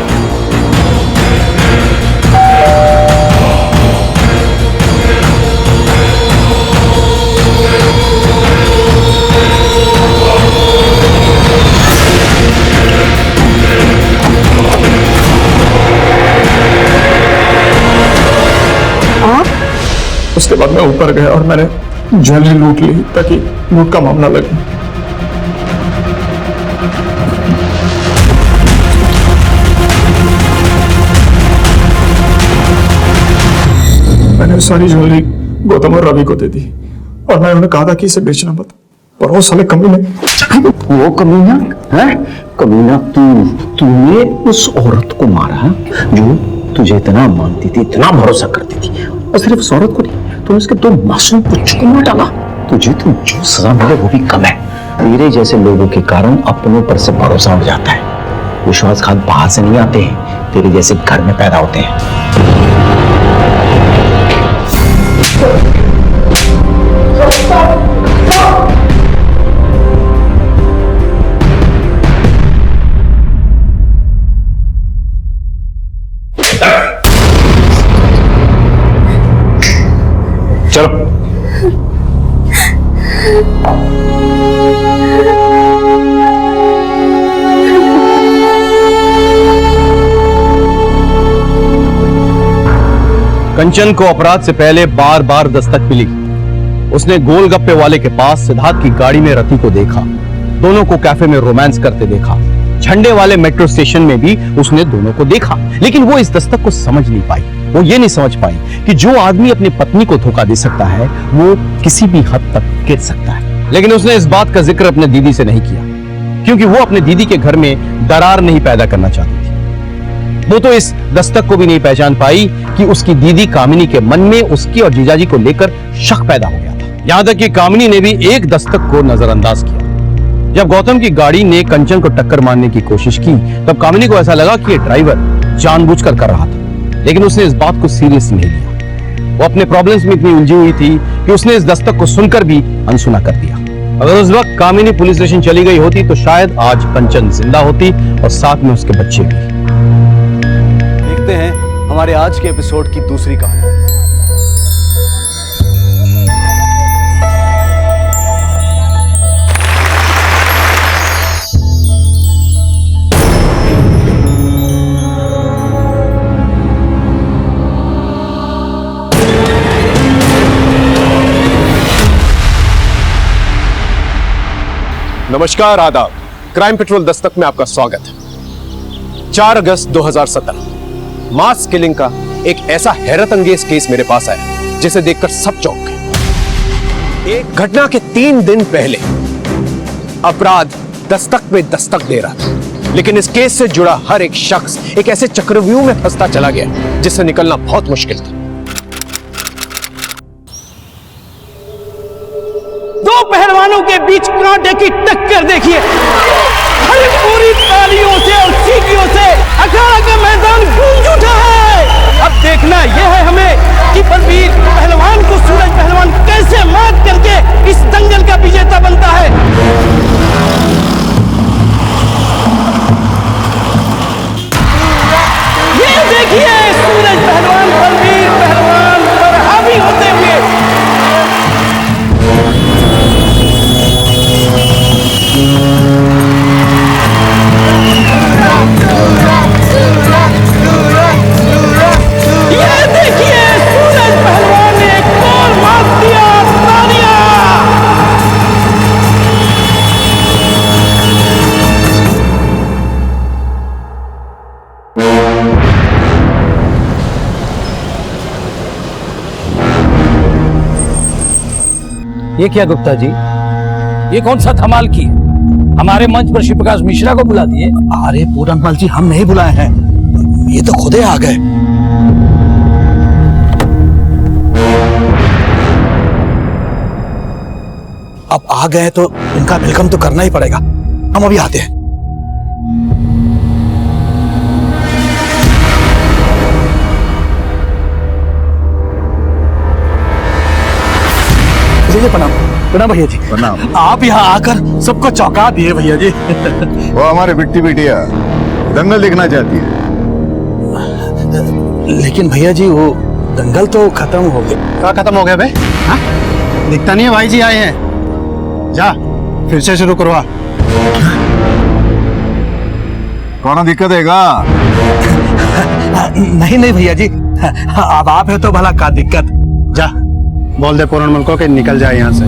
उसके बाद मैं ऊपर गया और मैंने ज्वेलरी लूट ली ताकि लूट का मामला लगे। मैंने सारी ज्वेलरी गौतम और रवि को दे दी
और मैं उन्हें कहा था कि इसे बेचना मत, पर वो साले कमीने।
वो कमीना है? कमीना तूने उस औरत को मारा जो तुझे इतना मानती थी, इतना भरोसा करती थी, और सिर्फ उस औरत को नहीं, तूने उसके 2 मासूम बच्चों को मार डाला। तुझे तो जो सजा मिले वो भी कम है। मेरे जैसे लोगों के कारण अपनों पर से भरोसा उठ जाता है। विश्वासघात बाहर से नहीं आते हैं, तेरे जैसे घर में पैदा होते हैं।
चलो
कंचन को अपराध से पहले बार बार दस्तक मिली। उसने गोलगप्पे वाले के पास सिद्धार्थ की गाड़ी में रति को देखा, दोनों को कैफे में रोमांस करते देखा, झंडे वाले मेट्रो स्टेशन में भी उसने दोनों को देखा। लेकिन वो इस दस्तक को समझ नहीं पाई। वो ये नहीं समझ पाई कि जो आदमी अपनी पत्नी को धोखा दे सकता है वो किसी भी हद तक गिर सकता है। लेकिन उसने इस बात का जिक्र अपने दीदी से नहीं किया, क्योंकि वो अपने दीदी के घर में दरार नहीं पैदा करना चाहती थी। वो तो इस दस्तक को भी नहीं पहचान पाई कि उसकी दीदी कामिनी के मन में उसकी और जीजाजी को लेकर शक पैदा हो गया था। यहां तक कि कामिनी ने भी एक दस्तक को नजरअंदाज किया। जब गौतम की गाड़ी ने कंचन को टक्कर मारने की कोशिश की तब कामिनी को ऐसा लगा कि ये ड्राइवर जानबूझकर कर रहा था, लेकिन उसने इस बात को सीरियस नहीं लिया। वो अपने प्रॉब्लम्स में इतनी उलझी हुई थी कि उसने इस दस्तक को सुनकर भी अनसुना कर दिया। अगर उस वक्त कामिनी पुलिस स्टेशन चली गई होती तो शायद आज कंचन जिंदा होती और साथ में उसके बच्चे भी।
देखते हैं हमारे आज के एपिसोड की दूसरी कहानी।
नमस्कार, आदाब। क्राइम पेट्रोल दस्तक में आपका स्वागत है। 4 अगस्त 2017 मास किलिंग का एक ऐसा हैरत अंगेज केस मेरे पास आया जिसे देखकर सब चौंक गए। एक घटना के 3 दिन पहले अपराध दस्तक में दस्तक दे रहा था, लेकिन इस केस से जुड़ा हर एक शख्स एक ऐसे चक्रव्यूह में फंसता चला गया जिससे निकलना बहुत मुश्किल था।
2 पहलवानों के बीच कांटे की टक्कर देखिए। अरे पूरी तालियों से और सीटियों से अखाड़ा का मैदान गूंज उठा है। अब देखना यह है हमें कि बलबीर पहलवान को सूरज पहलवान कैसे मात करके इस दंगल का विजेता बनता है। ये देखिए सूरज पहलवान बलबीर पहलवान पर हावी होते हुए। ये देखिए सूरज पहलवान ने एक और मात दिया। तालियां।
ये क्या गुप्ता जी, ये कौन सा धमाल की है? हमारे मंच पर शिवप्रकाश मिश्रा को बुला दिए।
अरे पूरनमल जी, हम नहीं बुलाए हैं, ये तो खुदे आ गए। अब आ गए तो इनका वेलकम तो करना ही पड़ेगा। हम अभी आते हैं। प्रणाम। प्रणाम भैया जी।
प्रणाम।
आप यहाँ आकर सबको चौंका दिए भैया जी।
वो हमारे बिट्टी बिटिया दंगल देखना चाहती है।
लेकिन भैया जी वो दंगल तो खत्म हो गया।
क्या खत्म हो गया बे? दिखता नहीं है, भाई जी आए हैं। जा फिर से शुरू करवा। कौन दिक्कत हैगा?
नहीं नहीं भैया जी, अब आप है तो भला का दिक्कत।
जा बोल दे पूरनमल को कि निकल जाए यहाँ से।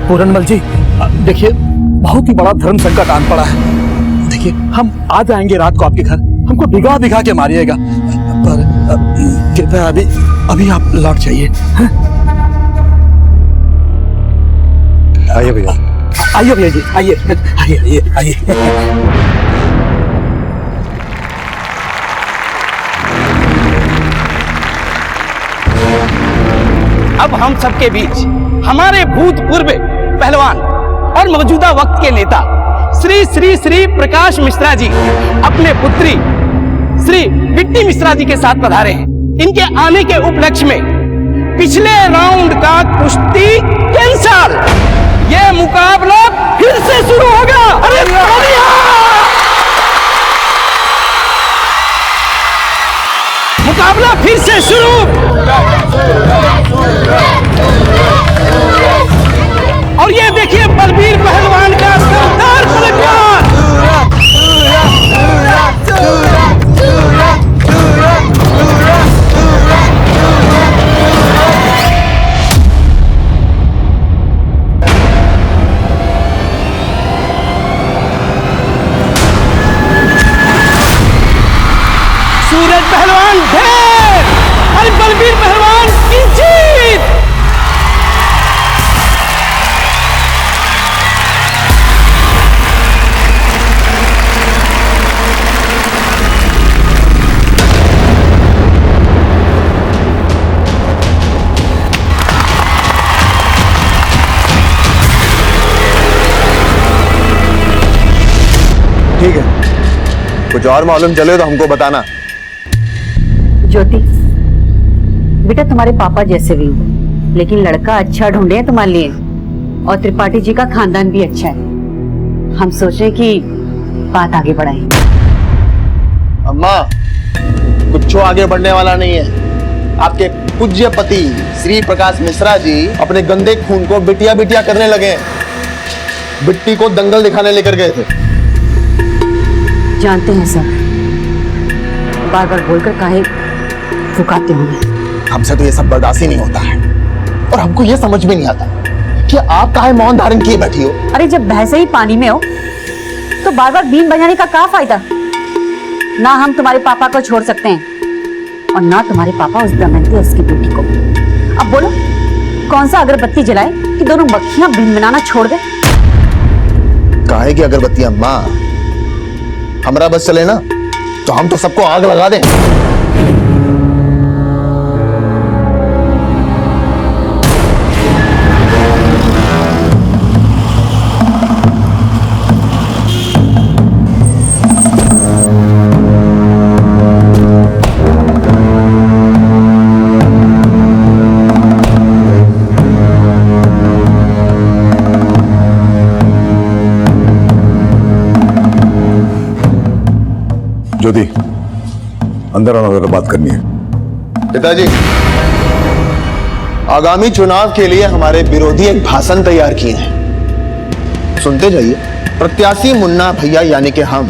पूरनमल जी देखिए, बहुत ही बड़ा धर्म संकट आन पड़ा है। देखिए हम आ जाएंगे रात को आपके घर, हमको भिगा भिगा के मारिएगा, पर कृपया अभी आप लौट जाइए।
आइए भैया,
आइए भैया जी, आइए आइए आइए आइए। अब हम सबके बीच हमारे भूतपूर्व पहलवान और मौजूदा वक्त के नेता श्री श्री श्री प्रकाश मिश्रा जी अपने पुत्री श्री बिट्टी मिश्रा जी के साथ पधारे हैं। इनके आने के उपलक्ष्य में पिछले राउंड का कुश्ती कैंसल, ये मुकाबला फिर से शुरू होगा। अरे मुकाबला फिर से शुरू। और ये देखिए बलबीर पहलवान का शानदार पलटवार। सूरज पहलवान ढेर और बलबीर पहलवान की जीत।
ठीक है, कुछ और मालूम चले तो हमको बताना।
ज्योति बेटा, तुम्हारे पापा जैसे भी हो, लेकिन लड़का अच्छा ढूंढे हैं तुम्हारे लिए, और त्रिपाठी जी का खानदान भी अच्छा है। हम सोचे कि बात आगे बढ़ाएं।
अम्मा, कुछ आगे बढ़ने वाला नहीं है। आपके पूज्य पति श्री प्रकाश मिश्रा जी अपने गंदे खून को बिटिया बिटिया करने लगे। बिट्टी को दंगल दिखाने लेकर गए थे।
जानते हैं सर, बार बार बोलकर काहे फुकाते होंगे।
हमसे तो ये सब बर्दाश्त ही नहीं होता है, और हमको ये समझ में नहीं आता कि आप काहे मौन धारण किए बैठी हो।
अरे जब भैंसे ही पानी में हो तो बार बार बीन बजाने का क्या फायदा। ना हम तुम्हारे पापा को छोड़ सकते हैं, और ना तुम्हारे पापा उस दमयंती उसकी बेटी को। अब बोलो, कौन सा अगरबत्ती जलाए कि दोनों मक्खियां बीन बनाना छोड़ दे।
काहे की अगरबत्ती अम्मा, हमारा बस चले ना तो हम तो सबको आग लगा दें।
ज्योति, अंदर आना, जरा बात करनी है।
पिताजी, आगामी चुनाव के लिए हमारे विरोधी एक भाषण तैयार किए हैं, सुनते जाइए। प्रत्याशी मुन्ना भैया यानी कि हम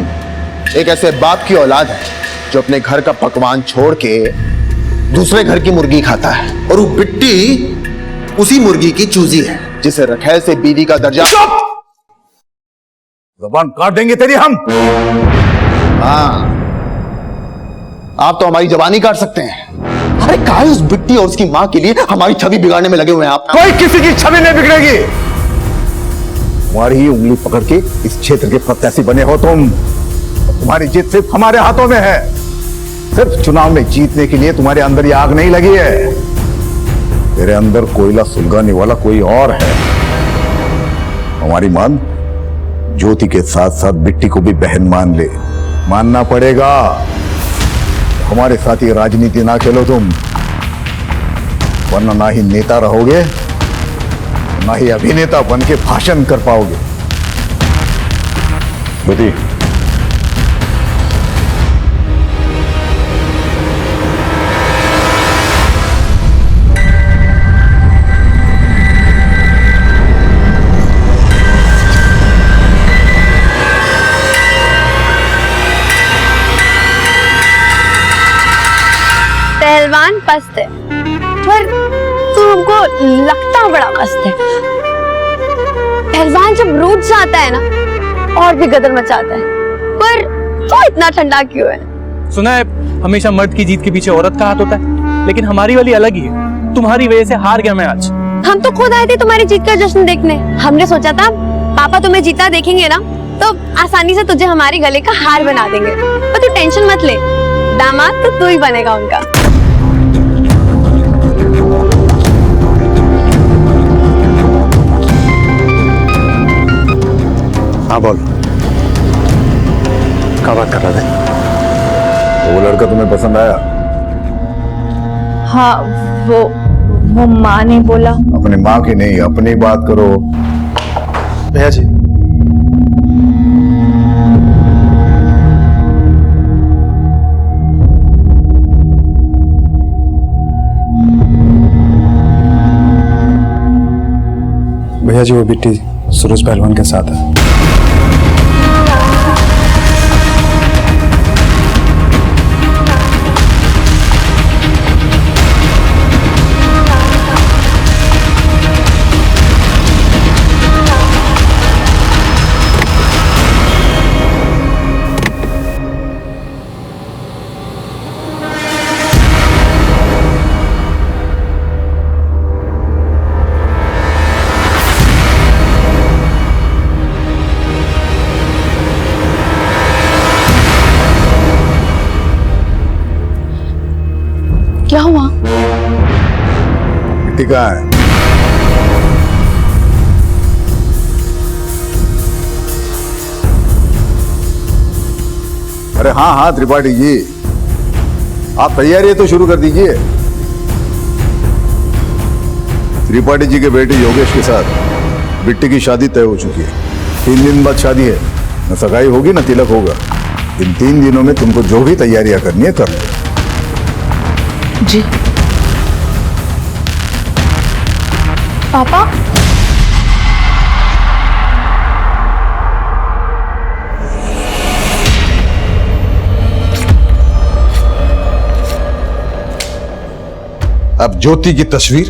एक ऐसे बाप की औलाद है जो अपने घर का पकवान छोड़ के दूसरे घर की मुर्गी खाता है, और वो बिट्टी उसी मुर्गी की चूजी है जिसे रखैल से बीवी का दर्जा।
जबान काट देंगे तेरी हम।
हाँ, आप तो हमारी जबानी काट सकते हैं। अरे काहे उस बिट्टी और उसकी मां के लिए हमारी छवि बिगाड़ने में लगे हुए हैं आप।
कोई किसी की छवि नहीं बिगड़ेगी। तुम्हारी ही उंगली पकड़ के इस क्षेत्र के प्रत्याशी बने हो तुम। तुम्हारी जीत सिर्फ हमारे हाथों में है। सिर्फ चुनाव में जीतने के लिए तुम्हारे अंदर ये आग नहीं लगी है। तेरे अंदर कोयला सुलगाने वाला कोई और है। हमारी मान ज्योति के साथ साथ बिट्टी को भी बहन मान ले। मानना पड़ेगा। हमारे साथ ये राजनीति ना खेलो तुम, वरना ना ही नेता रहोगे, ना ही अभिनेता बन के भाषण कर पाओगे। ज्योति,
पहलवान पस्त है, पर तुमको लगता बड़ा मस्त है। पहलवान जब रूठ जाता है ना, और भी गदर मचाता है। पर वो इतना ठंडा क्यों है?
सुना है हमेशा मर्द की जीत के पीछे औरत का हाथ होता है, लेकिन हमारी वाली अलग ही है। तुम्हारी वजह से हार गया मैं आज।
हम तो खुद आए थे तुम्हारी जीत का जश्न देखने। हमने सोचा था पापा तुम्हें जीता देखेंगे ना तो आसानी से तुझे हमारे गले का हार बना देंगे। पर तू टेंशन मत ले, दामाद तो तू ही बनेगा उनका।
हाँ बोल, क्या बात कर रहे थे?
वो लड़का तुम्हें पसंद आया?
हाँ, वो माँ ने बोला।
अपनी माँ की नहीं, अपनी बात करो।
भैया जी, भैया जी वो बिट्टी सूरज पहलवान के साथ है।
क्या हुआ?
बिट्टी कहाँ है? अरे हाँ हाँ त्रिपाठी जी, आप तैयारी तो शुरू कर दीजिए। त्रिपाठी जी के बेटे योगेश के साथ बिट्टी की शादी तय हो चुकी है। 3 दिन बाद शादी है, न सगाई होगी न तिलक होगा। इन 3 दिनों में तुमको जो भी तैयारियां करनी है कर लो।
जी पापा,
अब ज्योति की तस्वीर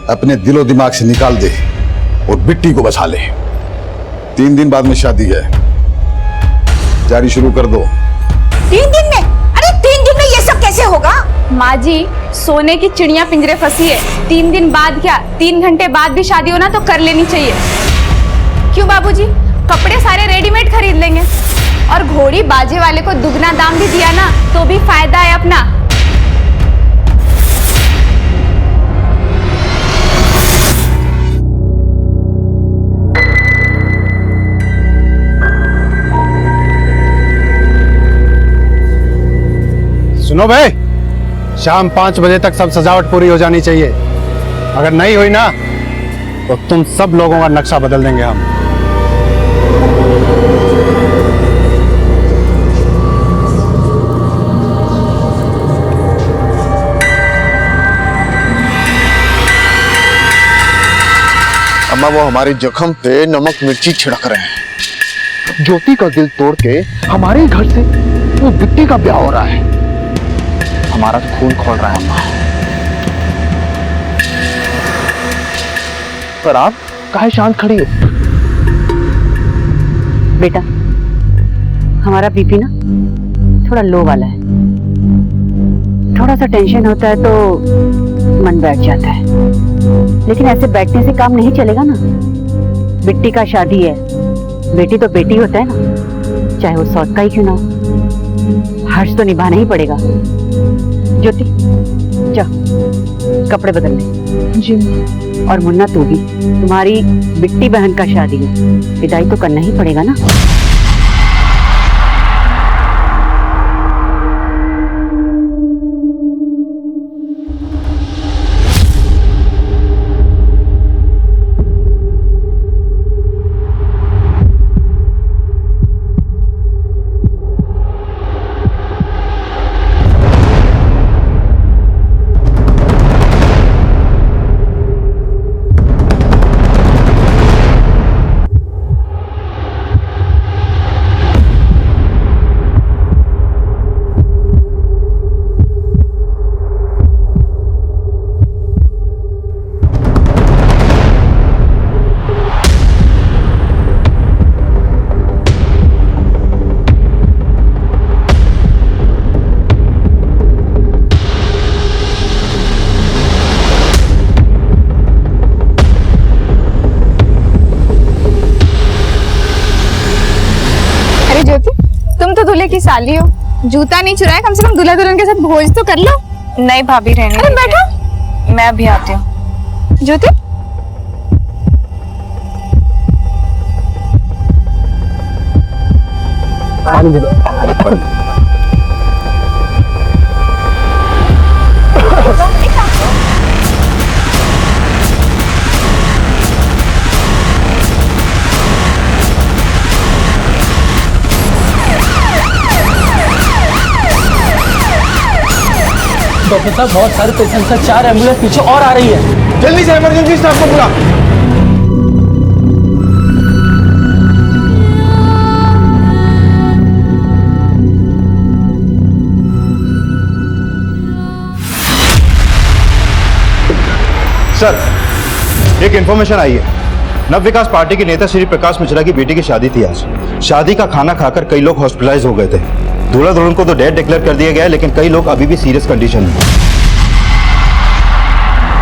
अपने दिलो दिमाग से निकाल दे और बिट्टी को बचा ले। 3 दिन बाद में शादी है, तैयारी शुरू कर दो।
3 दिन में? अरे 3 दिन में ये सब कैसे होगा? माँ जी, सोने की चिड़िया पिंजरे फंसी है। 3 दिन बाद क्या, 3 घंटे बाद भी शादी हो ना तो कर लेनी चाहिए। क्यों बाबूजी, कपड़े सारे रेडीमेड खरीद लेंगे और घोड़ी बाजे वाले को दुगना दाम भी दिया ना तो भी फायदा है अपना।
सुनो भाई, शाम 5 बजे तक सब सजावट पूरी हो जानी चाहिए। अगर नहीं हुई ना तो तुम सब लोगों का नक्शा बदल देंगे हम।
अम्मा वो हमारे जख्म पे नमक मिर्ची छिड़क रहे हैं।
ज्योति का दिल तोड़ के हमारे घर से वो बिट्टी का ब्याह हो रहा है। हमारा तो खून खोल रहा है अम्मा। पर आप काहे शांत खड़ी हो?
बेटा, हमारा बीपी ना थोड़ा लो वाला है। थोड़ा सा टेंशन होता है तो मन बैठ जाता है, लेकिन ऐसे बैठने से काम नहीं चलेगा ना। बिट्टी का शादी है, बेटी तो बेटी होता है ना, चाहे वो सौत का ही क्यों ना हो। हर्ष तो निभाना ही पड़ेगा। ज्योति, जा कपड़े बदल ले। जी। और मुन्ना तू भी, तुम्हारी बिट्टी बहन का शादी है, विदाई तो करना ही पड़ेगा ना।
दूल्हे की साली हो, जूता नहीं चुराए, कम से कम दूल्हा दुल्हन के साथ भोज तो कर लो।
नहीं भाभी, रहने
अरे
दीजिए।
बैठो।
मैं भी आती हूँ।
ज्योति,
डॉक्टर साहब बहुत सारे पेशेंट्स हैं, 4 एम्बुलेंस पीछे और आ रही है।
जल्दी से इमरजेंसी स्टाफ को बुला।
सर, एक इंफॉर्मेशन आई है। नव विकास पार्टी के नेता श्री प्रकाश मिश्रा की बेटी की शादी थी आज। शादी का खाना खाकर कई लोग हॉस्पिटलाइज हो गए थे। दूल्हा दुल्हन को तो डेड डिक्लेयर कर दिया गया है, लेकिन कई लोग अभी भी सीरियस कंडीशन में।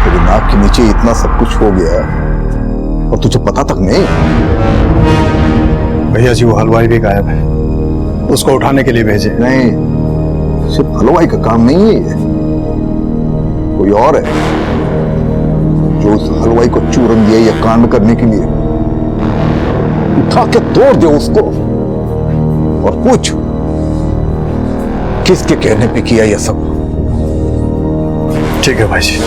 तेरी नाक के नीचे इतना सब कुछ हो गया और तुझे पता तक नहीं।
भैया जी, वो हलवाई भी गायब है, उसको उठाने के लिए भेजे।
नहीं, सिर्फ हलवाई का काम नहीं है ये, कोई और है जो उस हलवाई को चूरन दिया या कांड करने के लिए। उठा के तोड़ दे उसको और पूछ किसके कहने पे किया यह सब।
ठीक है भाई जी।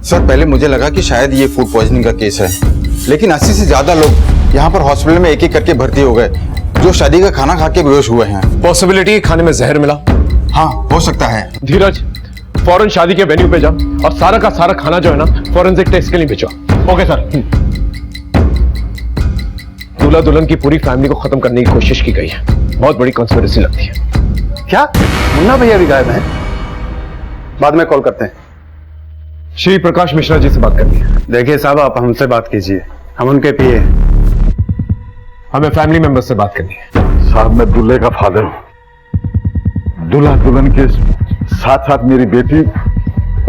सर, पहले मुझे लगा कि शायद ये फूड पॉइजनिंग का केस है, लेकिन 80 से ज्यादा लोग यहाँ पर हॉस्पिटल में एक एक करके भर्ती हो गए जो शादी का खाना खा के बेहोश हुए हैं।
पॉसिबिलिटी खाने में जहर मिला।
हाँ, हो सकता है।
धीरज, फौरन शादी के वेन्यू पे जा और सारा का सारा खाना जो है ना फॉरेंसिक टेस्ट के लिए भेजो। Okay sir. दूल्हा दुल्हन की पूरी फैमिली को खत्म करने की कोशिश की गई है। बहुत बड़ी कॉन्स्पिरेसी लगती है।
क्या मुन्ना भैया भी गायब हैं? बाद में कॉल करते हैं।
श्री प्रकाश मिश्रा जी से बात करनी है।
देखिए साहब, आप हमसे बात कीजिए, हम उनके पीए।
हमें फैमिली मेंबर से बात करनी है।
साहब, मैं दूल्हे का फादर हूं। दूल्हा दुल्हन के साथ साथ मेरी बेटी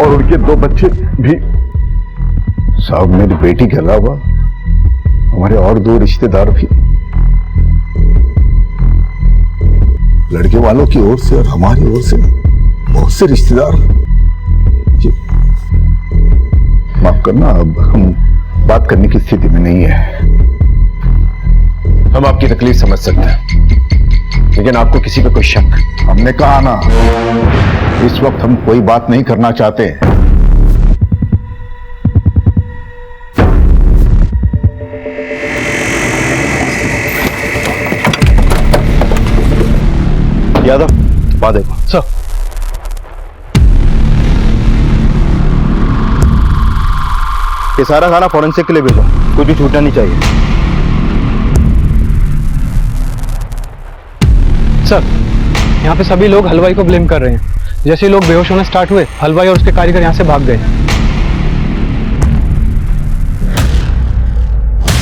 और उनके 2 बच्चे भी। साहब, मेरी बेटी के अलावा हमारे और 2 रिश्तेदार भी, लड़के वालों की ओर से और हमारी ओर से बहुत से रिश्तेदार। जी माफ करना, अब हम बात करने की स्थिति में नहीं है।
हम आपकी तकलीफ समझ सकते हैं, लेकिन आपको किसी पे कोई शक?
हमने कहा ना, इस वक्त हम कोई बात नहीं करना चाहते।
यादव, बात देखो।
सर,
ये सारा खाना फॉरेंसिक के लिए भेजो, कुछ भी छूटना नहीं चाहिए।
सर, यहाँ पे सभी लोग हलवाई को ब्लेम कर रहे हैं। जैसे ही लोग बेहोश होना स्टार्ट हुए, हलवाई और उसके कारीगर यहाँ से भाग गए।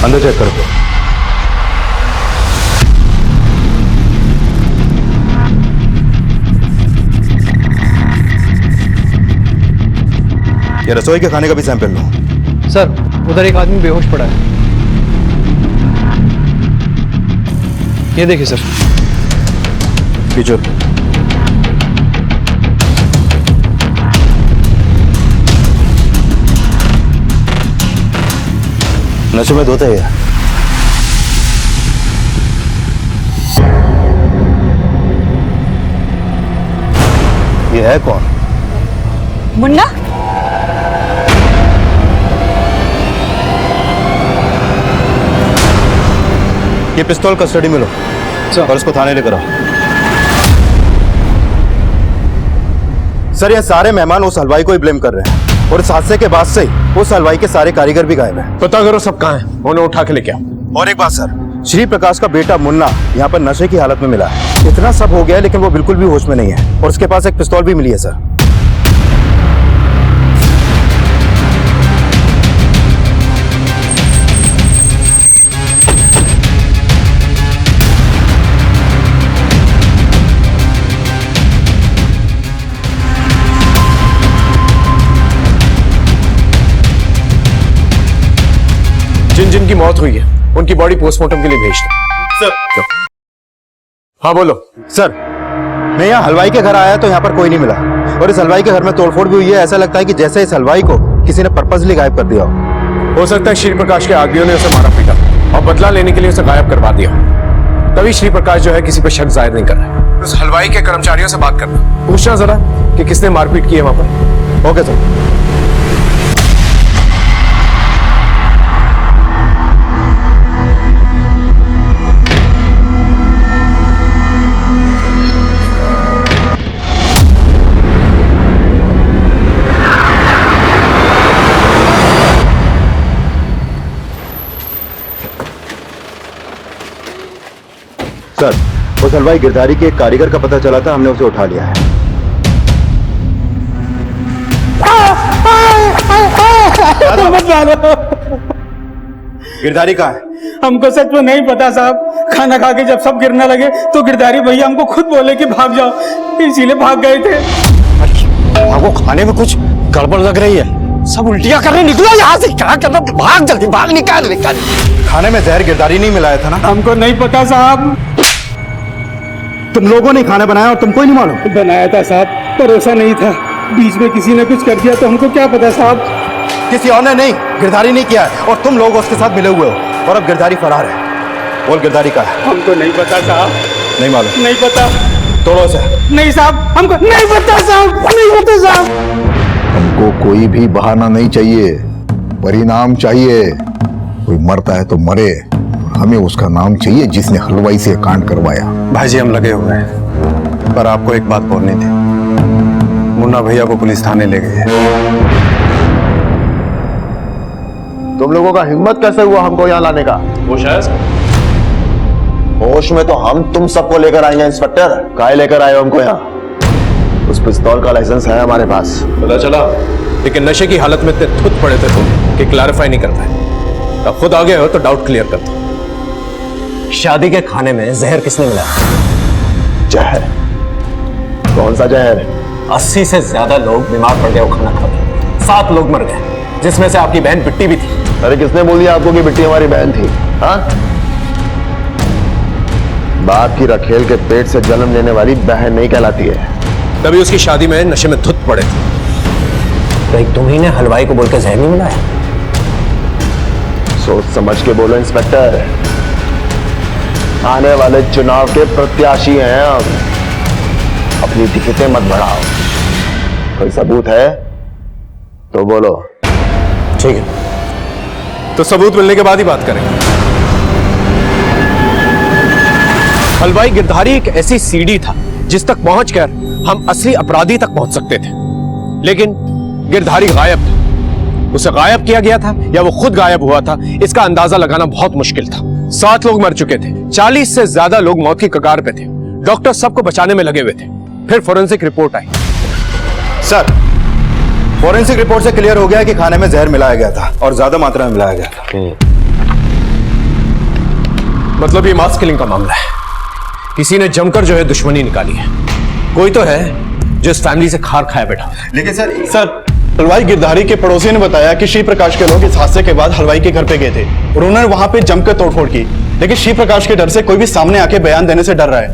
अंदर चेक कर दो। ये रसोई के खाने का भी सैंपल लो।
सर, उधर एक आदमी बेहोश पड़ा है। ये देखिए सर।
पीछे। नशे में धोता है ये। ये है कौन?
मुन्ना।
ये पिस्तौल कस्टडी में लो और उसको थाने लेकर आओ। सर, ये सारे मेहमान उस हलवाई को ही ब्लेम कर रहे हैं और इस हादसे के बाद से ही उस हलवाई के सारे कारीगर भी गायब हैं।
पता करो सब कहाँ हैं, उन्हें उठा के लेके आओ।
और एक बात सर, श्री प्रकाश का बेटा मुन्ना यहाँ पर नशे की हालत में मिला है। इतना सब हो गया है, लेकिन वो बिल्कुल भी होश में नहीं है और उसके पास एक पिस्तौल भी मिली है सर।
जिनकी मौत हुई है उनकी बॉडी पोस्टमार्टम के लिए भेज दो। सर। हाँ बोलो।
सर, मैं यहाँ हलवाई के घर आया तो यहाँ पर कोई नहीं मिला, और इस हलवाई के घर में तोड़फोड़ भी हुई है। ऐसा लगता है कि जैसे इस हलवाई को किसी ने पर्पसली गायब कर दिया
हो सकता है श्री प्रकाश के आदमियों ने उसे मारा पीटा और बदला लेने के लिए उसे गायब करवा दिया। तभी श्री प्रकाश जो है किसी पर शक जाहिर नहीं कर रहा है। उस हलवाई के कर्मचारियों से बात करना, पूछना जरा कि किसने मारपीट की है वहां पर।
Okay sir. सर, उस हलवाई गिरधारी के एक कारीगर का पता चला था, हमने उसे उठा लिया है। गिरधारी कहाँ है?
हमको सच में नहीं पता साहब। खाना खा के जब सब गिरने लगे तो गिरधारी भैया हमको खुद बोले कि भाग जाओ, इसीलिए भाग गए थे।
आपको खाने में कुछ गड़बड़ लग रही है, सब उल्टियां करने निकला यहाँ से। क्या करना, भाग जल्दी भाग, निकाल।
खाने में जहर गिरधारी नहीं मिलाया था ना?
हमको नहीं पता साहब।
तुम लोगों ने खाना बनाया और तुमको नहीं मालूम?
बनाया था साहब, भरोसा नहीं था। बीच में किसी ने कुछ कर दिया तो हमको क्या पता साहब।
किसी और ने नहीं, गिरधारी नहीं किया है, और तुम लोग उसके साथ मिले हुए हो, और अब गिरधारी फरार है। बोल, गिरधारी का है?
हमको नहीं पता साहब।
नहीं मालूम?
नहीं पता।
तोड़ो से।
नहीं साहब, हमको नहीं पता साहब, नहीं पता साहब।
हमको कोई भी बहाना नहीं चाहिए, परिणाम चाहिए। कोई मरता है तो मरे, हमें उसका नाम चाहिए जिसने हलवाई से कांड करवाया।
भाईजी, हम लगे हुए हैं, पर आपको एक बात बोलनी थी। मुन्ना भैया को पुलिस थाने ले गई है।
तुम लोगों का हिम्मत कैसे हुआ हमको यहाँ लाने का? होश में तो हम तुम सबको लेकर आएंगे इंस्पेक्टर। काहे लेकर आए हो हमको यहाँ? उस पिस्तौल का लाइसेंस है हमारे पास।
पता चला, लेकिन नशे की हालत में इतने थुत पड़े थे तुम कि क्लैरिफाई नहीं कर पाए। अब खुद आ गए हो तो डाउट क्लियर कर दो।
शादी के खाने में जहर किसने मिलाया?
जहर? कौन सा जहर?
80 से ज्यादा लोग बीमार पड़ गए वो खाना खा के। 7 लोग मर गए, जिसमें से आपकी बहन बिट्टी भी थी।
अरे किसने बोल दिया आपको कि बिट्टी हमारी बहन थी? हाँ? बाप की रखेल के पेट से जन्म लेने वाली बहन नहीं कहलाती है।
तभी उसकी शादी में नशे में धुत पड़े थे।
तो तुम ही ने हलवाई को बोलकर जहर नहीं मिलाया?
सोच समझ के बोलो इंस्पेक्टर। आने वाले चुनाव के प्रत्याशी हैं हम। अपनी दिक्कतें मत बढ़ाओ। कोई सबूत है तो बोलो।
ठीक है, तो सबूत मिलने के बाद ही बात करेंगे। हलवाई गिरधारी एक ऐसी सीढ़ी था जिस तक पहुंचकर हम असली अपराधी तक पहुंच सकते थे, लेकिन गिरधारी गायब था। उसे गायब किया गया था या वो खुद गायब हुआ था, इसका अंदाजा लगाना बहुत मुश्किल था। 7 लोग मर चुके थे, 40 से ज्यादा लोग मौत की कगार पे थे। डॉक्टर सबको बचाने में लगे हुए थे। फिर फोरेंसिक रिपोर्ट आई।
सर, फोरेंसिक रिपोर्ट से क्लियर हो गया कि खाने में जहर मिलाया गया था, और ज्यादा मात्रा में मिलाया गया था।
मतलब ये मास किलिंग का मामला है। किसी ने जमकर जो है दुश्मनी निकाली है। कोई तो है जो इस फैमिली से खार खाया बैठा।
लेकिन सर,
हलवाई गिरधारी के पड़ोसी ने बताया कि श्री प्रकाश के लोग इस हादसे के बाद हलवाई के घर पे गए थे और उन्होंने वहां पे जमकर तोड़फोड़ की, लेकिन श्री प्रकाश के डर से कोई भी सामने आके बयान देने से डर रहा है।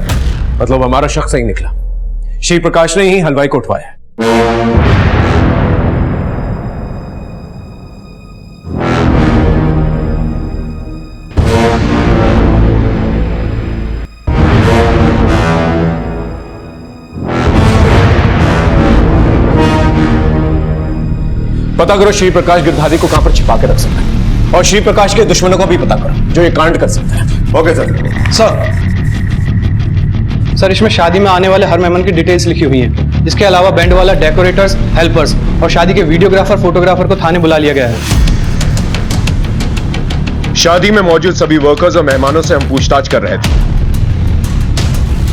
मतलब हमारा शख्स सही निकला, श्री प्रकाश ने ही हलवाई को उठवाया। पता करो श्री प्रकाश गिरधारी को कहां पर छिपा के रख सकता है, और श्री प्रकाश के दुश्मनों को भी पता करो जो ये कांड कर सकता है।
Okay sir.
सर, इसमें शादी में आने वाले हर मेहमान की डिटेल्स लिखी हुई हैं। इसके अलावा बैंड वाला, डेकोरेटर्स, हेल्पर्स और शादी के वीडियोग्राफर, फोटोग्राफर को थाने बुला लिया गया है।
शादी में मौजूद सभी वर्कर्स और मेहमानों से हम पूछताछ कर रहे थे।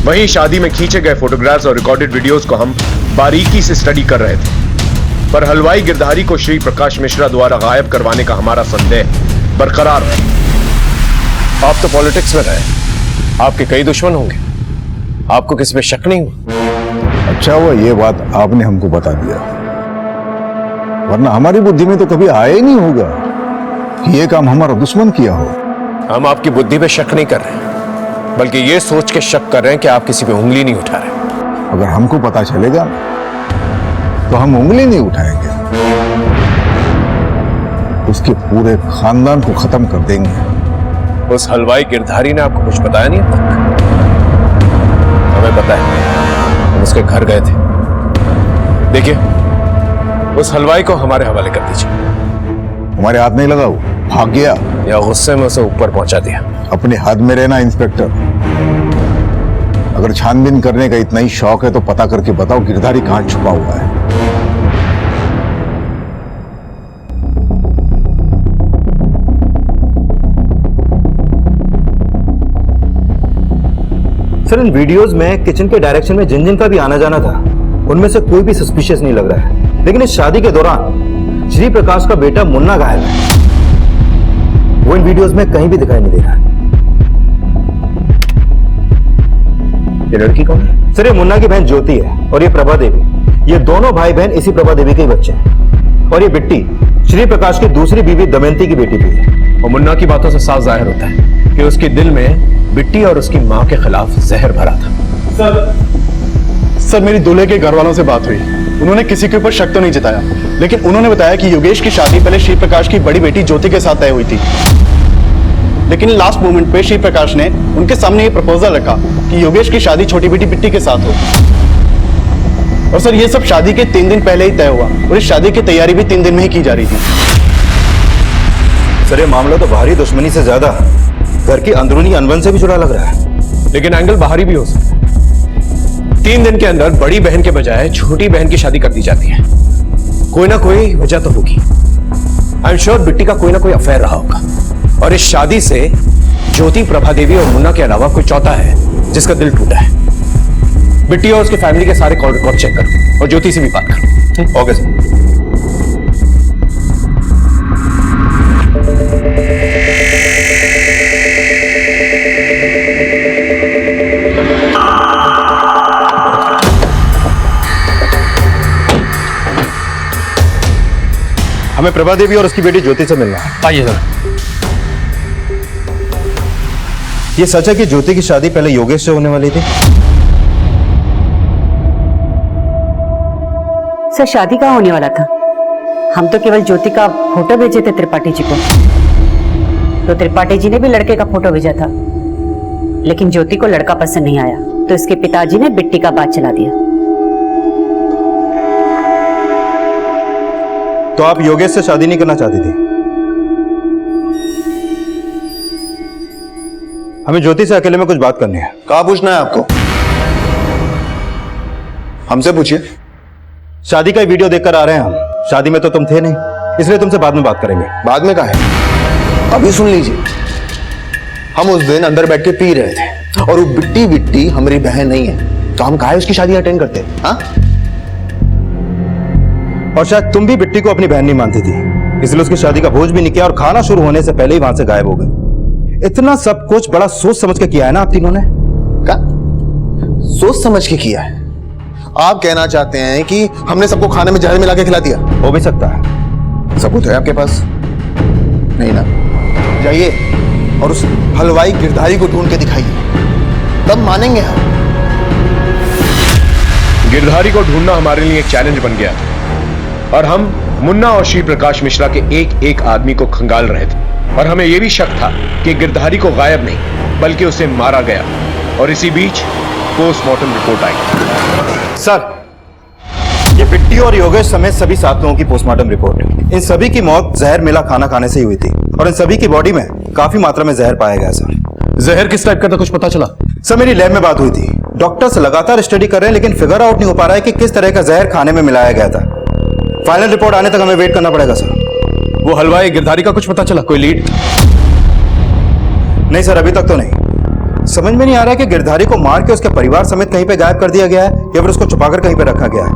वहीं शादी में खींचे गए फोटोग्राफ्स और रिकॉर्डेड वीडियोस को हम बारीकी से स्टडी कर रहे थे, पर हलवाई गिरधारी को श्री प्रकाश मिश्रा द्वारा गायब करवाने का हमारा संदेह बरकरार है।
आप तो पॉलिटिक्स में रहे, आपके कई दुश्मन होंगे, आपको किस पे शक नहीं हुआ?
अच्छा हुआ ये बात आपने हमको बता दिया, वरना हमारी बुद्धि में तो कभी आया ही नहीं होगा। कि ये काम हमारा दुश्मन किया हो।
हम आपकी बुद्धि पे शक नहीं कर रहे, बल्कि ये सोच के शक कर रहे हैं कि आप किसी पे उंगली नहीं उठा रहे।
अगर हमको पता चलेगा तो हम उंगली नहीं उठाएंगे, उसके पूरे खानदान को खत्म कर देंगे।
उस हलवाई गिरधारी ने आपको कुछ बताया नहीं अब तक? हमें पता है, हम उसके घर गए थे। देखिए, उस हलवाई को हमारे हवाले कर दीजिए।
हमारे हाथ नहीं लगा, वो भाग गया
या गुस्से में उसे ऊपर पहुंचा दिया।
अपने हाथ में रहना इंस्पेक्टर। अगर छानबीन करने का इतना ही शौक है तो पता करके बताओ गिरधारी कहां छुपा हुआ है।
सर, इन वीडियोस में किचन के डायरेक्शन में जिन जिन का भी आना जाना था, उनमें से कोई भी सस्पिशियस नहीं लग रहा है। लेकिन इस शादी के दौरान श्री प्रकाश का बेटा मुन्ना गायब है। वो इन वीडियोस में कहीं भी दिखाई नहीं दे रहा है।
ये लड़की कौन है?
सर, ये मुन्ना की बहन ज्योति है और ये प्रभा देवी। ये दोनों भाई बहन इसी प्रभा देवी के ही बच्चे हैं। और ये बिट्टी श्री प्रकाश की दूसरी बीवी दमयंती की बेटी भी है।
और मुन्ना की बातों से साफ जाहिर होता है कि उसके दिल में बिट्टी और उसकी मां के खिलाफ जहर भरा था।
सर, मेरी दूल्हे के घर वालों से बात हुई। उन्होंने किसी के ऊपर शक तो नहीं जताया, लेकिन उन्होंने बताया कि योगेश की शादी पहले श्री प्रकाश की बड़ी बेटी ज्योति के साथ तय हुई थी। लेकिन लास्ट मोमेंट पे श्री प्रकाश ने उनके सामने ये प्रपोजल रखा कि योगेश की शादी छोटी बेटी बिट्टी के साथ हो। और सर, ये सब शादी के 3 दिन पहले ही तय हुआ और इस शादी की तैयारी भी 3 दिन में ही की जा रही थी।
सर, ये मामला तो बाहरी दुश्मनी से ज्यादा घर की अंदरूनी अनबन से भी जुड़ा लग रहा है।
लेकिन एंगल बाहरी भी हो सकता है। 3 दिन के अंदर बड़ी बहन के बजाय छोटी बहन की शादी कर दी जाती है। कोई ना कोई वजह तो होगी। आई एम श्योर बिट्टी का कोई ना कोई अफेयर रहा होगा, और इस शादी से ज्योति, प्रभा देवी और मुन्ना के अलावा कोई चौथा है जिसका दिल टूटा है। बिट्टी और उसके फैमिली के सारे कॉल रिकॉर्ड चेक करो और ज्योति से भी बात करो।
Okay sir. हमें प्रभा देवी और उसकी बेटी ज्योति से मिलना है।
आइए सर।
ये सच है कि ज्योति की शादी पहले योगेश से होने वाली थी?
सर, शादी कहाँ होने वाला था? हम तो केवल ज्योति का फोटो भेजे थे त्रिपाठी जी को। तो त्रिपाठी जी ने भी लड़के का फोटो भेजा था, लेकिन ज्योति को लड़का पसंद नहीं आया, तो इसके पिताजी ने बिट्टी का बात चला दिया।
तो आप योगेश से शादी नहीं करना चाहती थी? हमें ज्योति से अकेले में कुछ बात करनी है।
कहाँ पूछना है आपको? हमसे पूछिए।
शादी का वीडियो देखकर आ रहे हैं हम। शादी में तो तुम थे नहीं, इसलिए तुमसे बाद में बात करेंगे।
बाद में कहा है? अभी सुन लीजिए। हम उस दिन अंदर बैठ के पी रहे थे और वो बिट्टी हमारी बहन नहीं है, तो हम काहे उसकी शादी अटेंड करते? हाँ?
और शायद तुम भी बिट्टी को अपनी बहन नहीं मानती थी, इसलिए उसकी शादी का भोज भी नहीं किया और खाना शुरू होने से पहले ही वहां से गायब हो गए। इतना सब कुछ बड़ा सोच समझ के किया है ना आप तीनों ने?
क्या सोच समझ के किया है? आप कहना चाहते हैं कि हमने सबको खाने में जहर मिला के खिला दिया?
हो भी सकता है।
सबूत है आपके पास? नहीं ना? जाइए और उस हलवाई गिरधारी को ढूंढ के दिखाइए, तब मानेंगे हम।
गिरधारी को ढूंढना हमारे लिए एक चैलेंज बन गया और हम मुन्ना और श्री प्रकाश मिश्रा के एक एक आदमी को खंगाल रहे थे। और हमें यह भी शक था कि गिरधारी को गायब नहीं बल्कि उसे मारा गया। और इसी बीच पोस्टमार्टम रिपोर्ट आई।
सर, ये बिट्टी और योगेश समेत सभी 7 लोगों की पोस्टमार्टम रिपोर्ट। इन सभी की मौत जहर मिला खाना खाने से ही हुई थी और इन सभी की बॉडी में काफी मात्रा में जहर पाया गया। सर,
जहर किस टाइप का था, कुछ पता चला?
सर, मेरी लैब में बात हुई थी। डॉक्टर्स लगातार स्टडी कर रहे हैं, लेकिन फिगर आउट नहीं हो पा रहा है कि किस तरह का जहर खाने में मिलाया गया था। फाइनल रिपोर्ट आने तक हमें वेट करना पड़ेगा सर।
वो हलवाई गिरधारी का कुछ पता चला? कोई लीड?
नहीं सर, अभी तक तो नहीं। समझ में नहीं आ रहा है कि गिरधारी को मार के उसके परिवार समेत कहीं पे गायब कर दिया गया है या फिर उसको छुपाकर कहीं पे रखा गया है।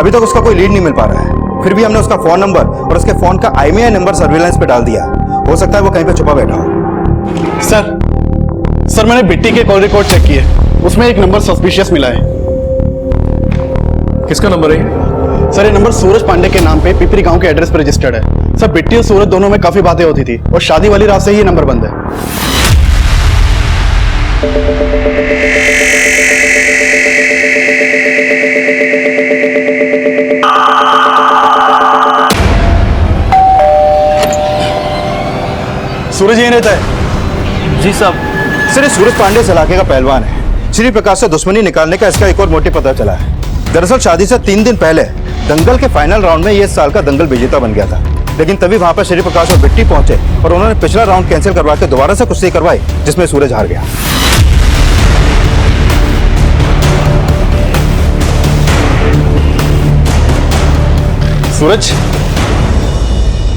अभी तक उसका कोई लीड नहीं मिल पा रहा है। फिर भी हमने उसका फोन नंबर और उसके फोन का IMEI नंबर सर्विलांस पे डाल दिया। हो सकता है वो कहीं पे छुपा बैठा हो।
सर, मैंने बिट्टी के कॉल रिकॉर्ड चेक किए, उसमें एक नंबर सस्पिशियस मिला है।
किसका नंबर है?
सर, ये नंबर सूरज पांडे के नाम पे पिपरी गांव के एड्रेस पर रजिस्टर्ड है। सर बिट्टी और सूरज दोनों में काफी बातें होती थी और शादी वाली रात से ही ये नंबर बंद है। सूरज यहीं रहता है?
जी साहब। सर ये सूरज पांडे इस इलाके का पहलवान है। श्री प्रकाश से दुश्मनी निकालने का इसका एक और मोटिव पता चला है। दरअसल शादी से 3 दिन पहले दंगल के फाइनल राउंड में ये इस साल का दंगल विजेता बन गया था, लेकिन तभी वहां पर श्री प्रकाश और बिट्टी पहुंचे और उन्होंने पिछला राउंड कैंसिल करवा के दोबारा से कुश्ती करवाई, जिसमें सूरज हार गया।
सूरज,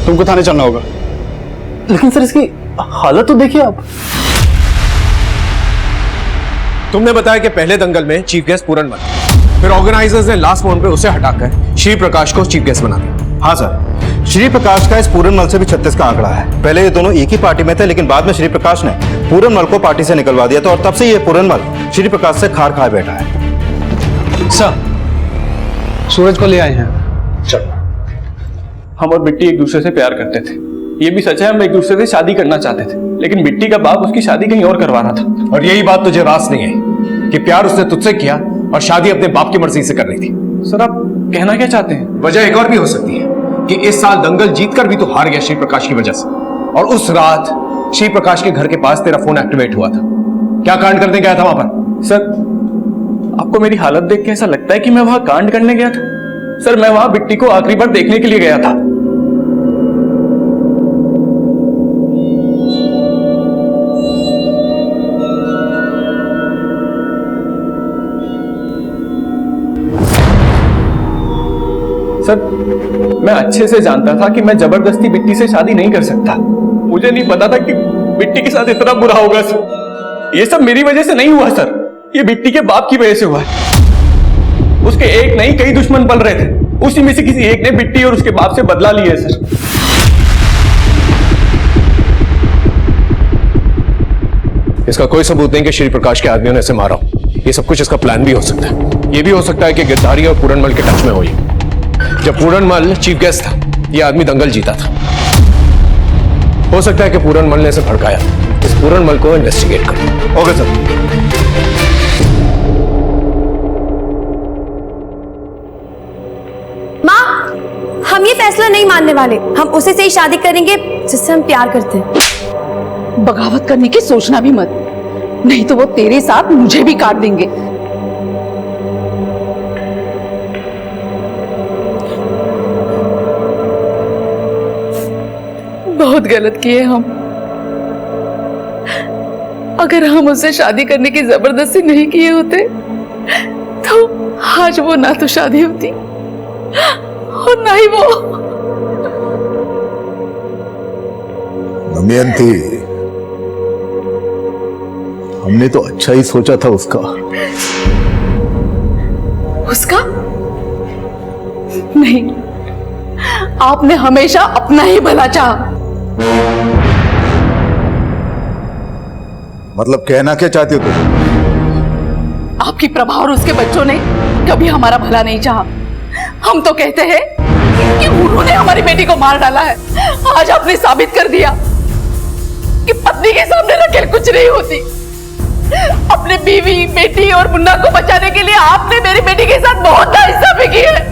तुमको थाने चलना होगा।
लेकिन सर इसकी हालत तो देखिए आप। तुमने बताया कि पहले दंगल में चीफ गेस्ट पूरन बना, फिर ऑर्गेनाइजर्स ने लास्ट मोमेंट पे उसे हटाकर श्री प्रकाश को चीफ गेस्ट बना दिया।
हाँ सर, श्री प्रकाश का इस पूरनमल से भी 36 का आंकड़ा है। पहले ये दोनों एक ही पार्टी में थे, लेकिन बाद में श्री प्रकाश ने पूरनमल को पार्टी से निकलवा दिया था और तब से ये पूरनमल श्री प्रकाश से खार खाए बैठा है।
सर, सूरज को ले आए हैं।
चलो।
हम और बिट्टी एक दूसरे से प्यार करते थे, ये भी सच है, हम एक दूसरे से शादी करना चाहते थे, लेकिन बिट्टी का बाप उसकी शादी कहीं और करवा रहा था।
और यही बात तुझे रास नहीं आई कि प्यार उसने तुझसे किया और शादी अपने बाप की मर्जी से करनी थी।
सर आप कहना क्या चाहते हैं?
वजह एक और भी हो सकती है कि इस साल दंगल जीतकर भी तो हार गया श्री प्रकाश की वजह से, और उस रात श्री प्रकाश के घर के पास तेरा फोन एक्टिवेट हुआ था। क्या कांड करने गया था वहां पर?
सर आपको मेरी हालत देख के ऐसा लगता है कि मैं वहां कांड करने गया था? सर मैं वहां बिट्टी को आखिरी बार देखने के लिए गया था। सर मैं अच्छे से जानता था कि मैं जबरदस्ती बिट्टी से शादी नहीं कर सकता। मुझे नहीं पता था कि बिट्टी के साथ इतना बुरा होगा सर। ये सब मेरी वजह से नहीं हुआ सर, ये बिट्टी के बाप की वजह से हुआ है। उसके एक नहीं कई दुश्मन पल रहे थे, उसी में से किसी एक ने बिट्टी और उसके बाप से बदला लिया है सर।
इसका कोई सबूत नहीं कि श्री प्रकाश के आदमियों ने इसे मारा हो। ये सब कुछ इसका प्लान भी हो सकता है। ये भी हो सकता है कि गिरधारी और पूरनमल के टच में हो। जब पूरनमल चीफ गेस्ट था, ये आदमी दंगल जीता था। हो सकता है कि पूरनमल ने इसे भड़काया। इस पूरनमल को इन्वेस्टिगेट करो।
Okay sir.
माँ, हम ये फैसला नहीं मानने वाले। हम उसे से ही शादी करेंगे जिससे हम प्यार करते हैं।
बगावत करने की सोचना भी मत, नहीं तो वो तेरे साथ मुझे भी काट देंगे। बहुत गलत किए हम। अगर हम उससे शादी करने की जबरदस्ती नहीं किए होते तो आज वो ना तो शादी होती और ना ही वो।
दमयंती, हमने तो अच्छा ही सोचा था उसका।
उसका? नहीं, आपने हमेशा अपना ही भला चाहा।
मतलब कहना क्या चाहती हो तुम?
आपकी प्रभा और उसके बच्चों ने कभी हमारा भला नहीं चाहा। हम तो कहते हैं कि उन्होंने हमारी बेटी को मार डाला है। आज आपने साबित कर दिया कि पत्नी के सामने रखेल कुछ नहीं होती। अपने बीवी, बेटी और मुन्ना को बचाने के लिए आपने मेरी बेटी के साथ बहुत नाइंसाफी की है।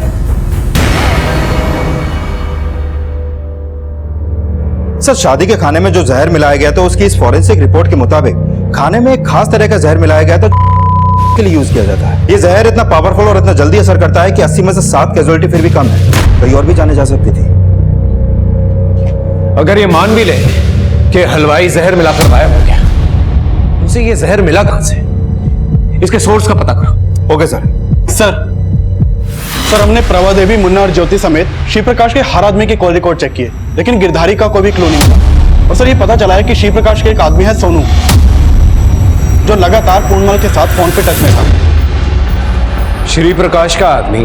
सर शादी के खाने में जो जहर मिलाया गया था, उसकी इस फॉरेंसिक रिपोर्ट के मुताबिक खाने में एक खास तरह का जहर मिलाया गया था के लिए यूज किया जाता है। ये जहर इतना पावरफुल और इतना जल्दी असर करता है कि 80 में से 7 कैजुअलिटी फिर भी कम है। कहीं और भी जाने जा सकती थी।
अगर ये मान भी ले कि हलवाई जहर मिलाकर गायब हो गया, तो उसे ये जहर मिला कहां से? इसके सोर्स का पता करो।
Okay sir.
सर हमने प्रभा देवी, मुन्ना और ज्योति समेत श्री प्रकाश के हर आदमी के कॉल रिकॉर्ड चेक किए, लेकिन गिरधारी का कोई भी क्लू नहीं मिला। और सर ये पता चला है कि श्री प्रकाश के एक आदमी है सोनू, जो लगातार पूर्णमल के साथ फोन पे टच में था।
श्री प्रकाश का आदमी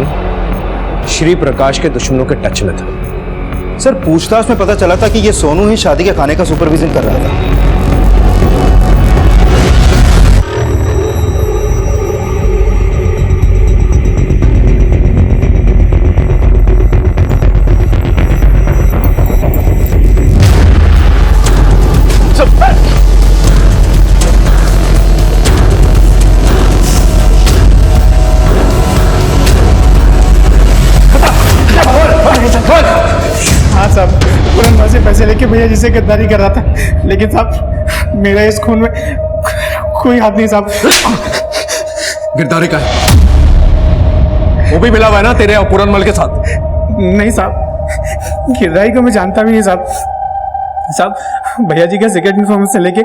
श्री प्रकाश के दुश्मनों के टच में था।
सर पूछताछ में पता चला था कि ये सोनू ही शादी के खाने का सुपरविजन कर रहा था।
से पैसे लेके भैया जी से गद्दारी कर रहा था, लेकिन साहब मेरा इस खून में कोई हाथ नहीं साहब।
गिरधारी का है? वो भी मिला हुआ है ना तेरे और पूरनमल के साथ?
नहीं साहब, गिरधारी को मैं जानता भी नहीं साहब। भैया जी का सेक्रेट इन्फॉर्मेशन लेके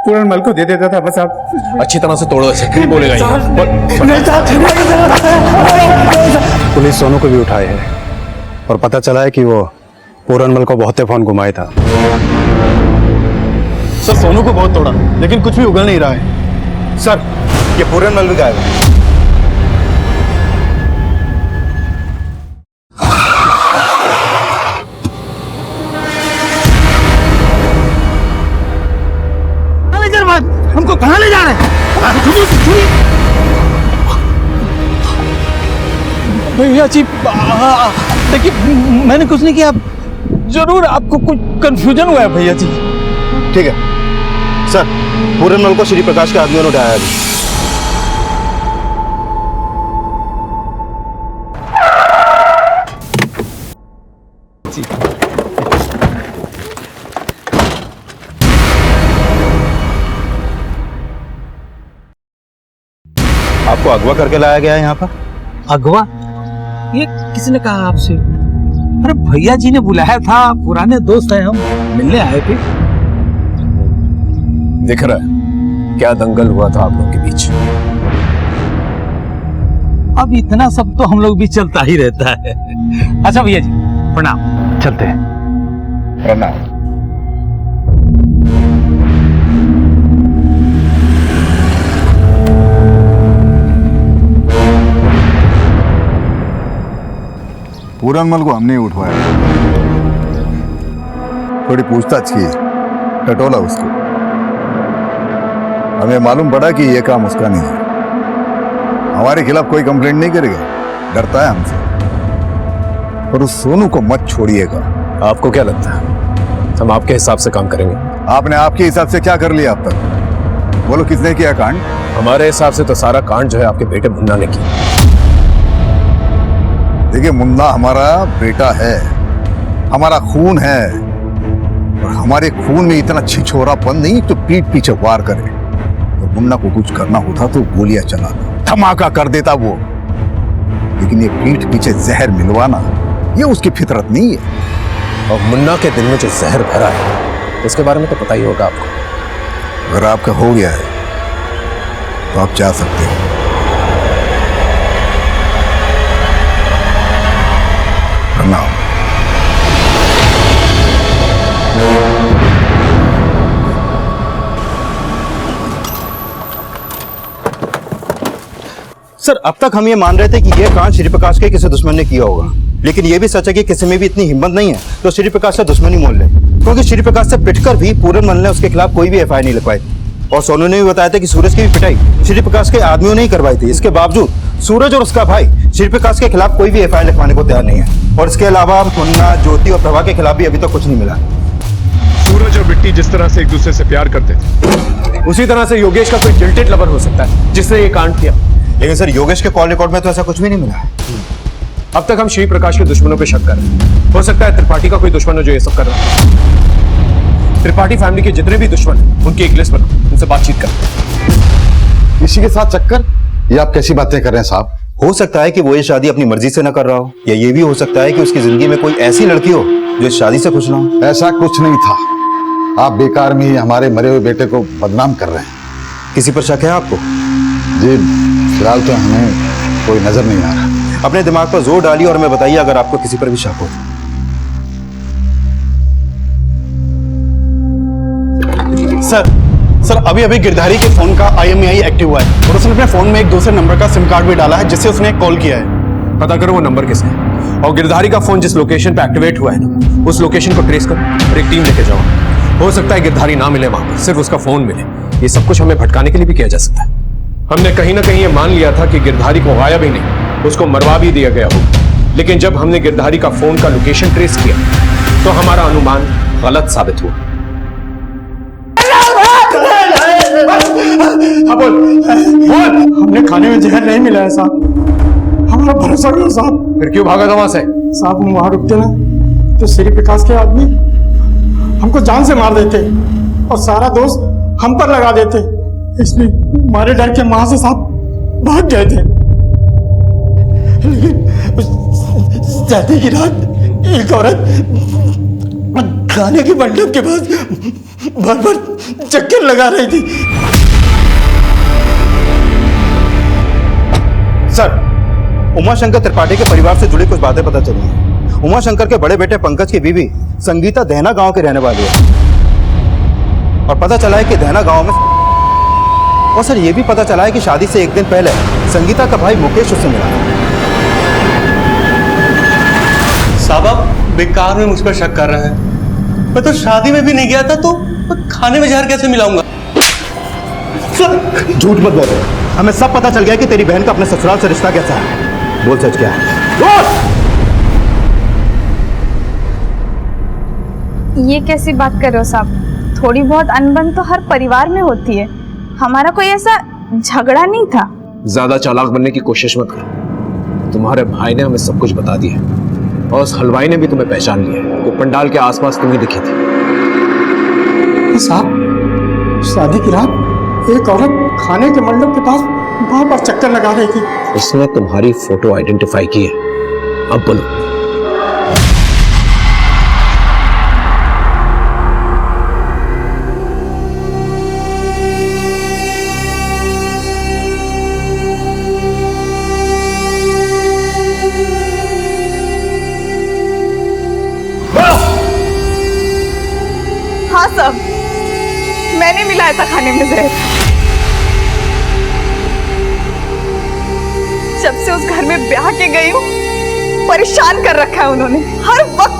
पूरनमल को दे देता था बस। आप
अच्छी तरह से तोड़ो ऐसे, क्यों बोलेगा ये?
पुलिस सोनू को भी उठाए है और पता चला है कि वो पूरनमल को बहुते फोन घुमाया था।
सर सोनू को बहुत तोड़ा लेकिन कुछ भी उगल नहीं रहा है।
सर ये पूरनमल भी गायब है।
हमको कहां ले जा रहे हैं? भैया जी देखिए, मैंने कुछ नहीं किया। जरूर आपको कुछ कंफ्यूजन हुआ है भैया जी।
ठीक है सर, पूरनमल को श्री प्रकाश के आदमियों ने उठाया अभी। आपको अगवा करके लाया गया है यहाँ पर।
अगवा? ये किसने कहा आपसे? अरे भैया जी ने बुलाया था, पुराने दोस्त हैं हम, मिलने आए थे।
दिख रहा है क्या दंगल हुआ था आप लोगों के बीच।
अब इतना सब तो हम लोग भी चलता ही रहता है। अच्छा भैया जी प्रणाम, चलते हैं।
प्रणाम।
पूरनमल को हमने उठवाया, थोड़ी पूछताछ की, टटोला उसको। हमें मालूम पड़ा कि यह काम उसका नहीं है। हमारे खिलाफ कोई कंप्लेंट नहीं करेगा, डरता है हमसे। और उस सोनू को मत छोड़िएगा।
आपको क्या लगता है हम आपके हिसाब से काम करेंगे?
आपने आपके हिसाब से क्या कर लिया अब तक? बोलो किसने किया कांड?
हमारे हिसाब से तो सारा कांड जो है आपके बेटे मुन्ना ने किया।
देखिए मुन्ना हमारा बेटा है, हमारा खून है, और हमारे खून में इतना छिछोरापन नहीं तो पीठ पीछे वार करे। और मुन्ना को कुछ करना होता तो गोलियां चला दो, धमाका कर देता वो। लेकिन ये पीठ पीछे जहर मिलवाना ये उसकी फितरत नहीं है।
और मुन्ना के दिल में जो जहर भरा है उसके बारे में तो पता ही होगा आपको।
अगर आपका हो गया है तो आप जा सकते हो। प्रणाम।
सर अब तक हम ये मान रहे थे कि यह कांड श्री प्रकाश के किसी दुश्मन ने किया होगा, लेकिन यह भी सच है कि किसी में भी इतनी हिम्मत नहीं है तो श्री प्रकाश से दुश्मनी मोल ले। क्योंकि श्री प्रकाश से पिटकर भी पूरनमल ने उसके खिलाफ कोई भी एफआईआर नहीं लिखवाई। और सोनू ने भी बताया था कि सूरज की भी पिटाई श्री प्रकाश के आदमियों ने ही करवाई थी। इसके बावजूद सूरज और उसका भाई श्री प्रकाश के खिलाफ कोई भी एफआईआर लिखवाने को तैयार नहीं है। और इसके अलावा मुन्ना, ज्योति और प्रभा के खिलाफ भी अभी तक कुछ नहीं मिला।
सूरज और बिट्टी जिस तरह से एक दूसरे से प्यार करते थे,
उसी तरह से योगेश का कोई जिल्टेड लवर हो सकता है जिसने ये कांड किया।
लेकिन सर योगेश के कॉल रिकॉर्ड में तो ऐसा कुछ भी नहीं मिला है।
अब तक हम श्री प्रकाश के दुश्मनों पे शक कर रहे हैं। हो सकता है त्रिपाठी का कोई दुश्मन हो जो ये सब कर रहा है। त्रिपाठी फैमिली के जितने भी दुश्मन हैं उनकी एक लिस्ट बनाओ, उनसे बातचीत करें।
किसी के साथ चक्कर? ये आप कैसी बातें कर रहे हैं साहब?
हो सकता है कि वो ये शादी अपनी मर्जी से न कर रहा हो, या ये भी हो सकता है कि उसकी जिंदगी में कोई ऐसी लड़की हो जो इस शादी से खुश ना हो।
ऐसा कुछ नहीं था। आप बेकार में ही हमारे मरे हुए बेटे को बदनाम कर रहे हैं।
किसी पर शक है आपको?
जी फिलहाल तो हमें कोई नजर नहीं आ रहा।
अपने दिमाग पर जोर डालिए और हमें बताइए अगर आपको किसी पर भी शक हो।
सर अभी अभी गिरधारी के फोन का IMEI एक्टिव हुआ है और उसने अपने फोन में एक दूसरे नंबर का सिम कार्ड भी डाला है जिससे उसने कॉल किया है।
पता करो वो नंबर किसका है और गिरधारी का फोन जिस लोकेशन पे एक्टिवेट हुआ है ना उस लोकेशन को ट्रेस करो और एक टीम लेके जाओ। हो सकता है गिरधारी ना मिले वहां पर, सिर्फ उसका फोन मिले। ये सब कुछ हमें भटकाने के लिए भी किया जा सकता है। हमने कहीं ना कहीं ये मान लिया था कि गिरधारी को गायब ही नहीं, उसको मरवा भी दिया गया हो। लेकिन जब हमने गिरधारी का फोन का लोकेशन ट्रेस किया तो हमारा अनुमान गलत साबित हुआ।
बोल। हमने खाने में जहर नहीं मिला है साहब, हमारा भरोसा करो साहब।
फिर क्यों भागा था वहां से?
साहब हम वहां रुकते ना तो श्री प्रकाश के आदमी हमको जान से मार देते और सारा दोष हम पर लगा देते, इसलिए हमारे डर के वहां से साथ भाग गए थे। लेकिन शादी की रात एक औरत खाने के मंडप के पास बार बार चक्कर लगा रही थी।
सर, उमाशंकर त्रिपाठी के परिवार से जुड़ी कुछ बातें पता चली हैं। उमाशंकर के बड़े बेटे पंकज की बीवी संगीता दहना गांव के रहने वाली है और पता चला है कि दहना गांव में, और सर ये भी पता चला है कि शादी से एक दिन पहले संगीता का भाई मुकेश उससे मिला।
साहब आप बेकार में मुझ पर शक कर रहे हैं। मैं तो शादी में भी नहीं गया था, तो खाने में जहर कैसे मिलाऊंगा?
सर झूठ मत बोलो, हमें सब पता चल गया कि तेरी बहन का अपने ससुराल से रिश्ता कैसा है। बोल सच क्या है? बोल!
ये कैसी बात कर रहे हो साहब? थोड़ी बहुत अनबन तो हर परिवार में होती है, हमारा कोई ऐसा झगड़ा नहीं था।
ज्यादा चालाक बनने की कोशिश मत कर। तुम्हारे भाई ने हमें सब कुछ बता दिया और उस हलवाई ने भी तुम्हें पहचान लिया है। वो पंडाल के आसपास तुम्हें दिखी थी।
साहब शादी की रात एक औरत खाने के मंडप के पास वहां पर चक्कर लगा रही थी।
उसने तुम्हारी फोटो आइडेंटिफाई की है। अब बोलो।
हाँ सब, मैंने मिलाया था खाने में जहर। जब से उस घर में ब्याह के गई हूँ, परेशान कर रखा है उन्होंने। हर वक्त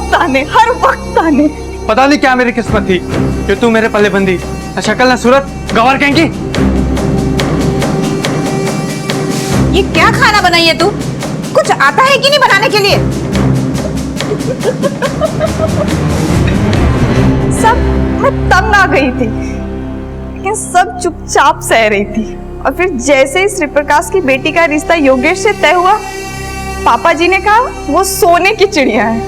ताने।
पता नहीं क्या मेरी किस्मत थी कि तू मेरे पल्ले बंदी। न शक्ल न सूरत, गंवार कहेंगी।
ये क्या खाना बनाई है तू? कुछ आता है कि नहीं बनाने के लिए?
सब मैं तंग आ गई थी, लेकिन सब चुपचाप सह रही थी। और फिर जैसे ही श्री प्रकाश की बेटी का रिश्ता योगेश से तय हुआ, पापा जी ने कहा वो सोने की चिड़िया है।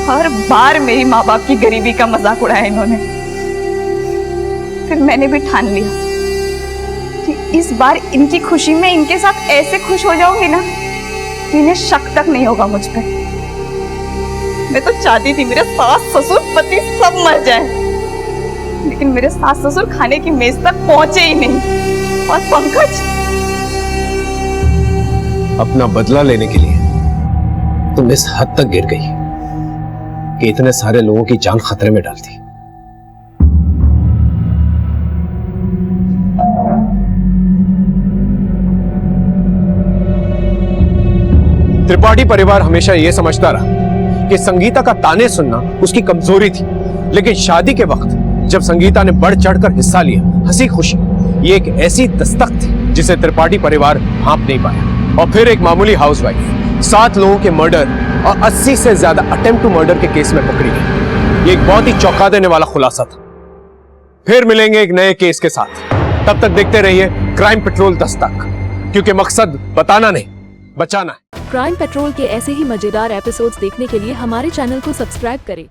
हर बार मेरी माँ बाप की गरीबी का मजाक उड़ाया इन्होंने। फिर मैंने भी ठान लिया कि इस बार इनकी खुशी में इनके साथ ऐसे खुश हो जाऊंगी ना कि इन्हें शक तक नहीं होगा मुझ पे। मैं तो चाहती थी मेरे सास ससुर पति सब मर जाए, लेकिन मेरे सास ससुर खाने की मेज तक पहुंचे ही नहीं। और पंकज,
अपना बदला लेने के लिए तुम इस हद तक गिर गई कि इतने सारे लोगों की जान खतरे में डाल दी। त्रिपाठी परिवार हमेशा यह समझता रहा कि संगीता का ताने सुनना उसकी कमजोरी थी, लेकिन शादी के वक्त जब संगीता ने बढ़ चढ़कर हिस्सा लिया, हंसी खुशी, ये एक ऐसी दस्तक थी जिसे त्रिपाठी परिवार भांप नहीं पाया। और फिर एक मामूली हाउसवाइफ 7 लोगों के मर्डर और 80 से ज्यादा अटेम्प्ट टू मर्डर के केस में पकड़ी गई। ये एक बहुत ही चौंका देने वाला खुलासा था। फिर मिलेंगे एक नए केस के साथ। तब तक देखते रहिए क्राइम पेट्रोल दस्तक, क्योंकि मकसद बताना नहीं, बचाना है।
क्राइम पेट्रोल के ऐसे ही मजेदार एपिसोड्स देखने के लिए हमारे चैनल को सब्सक्राइब करें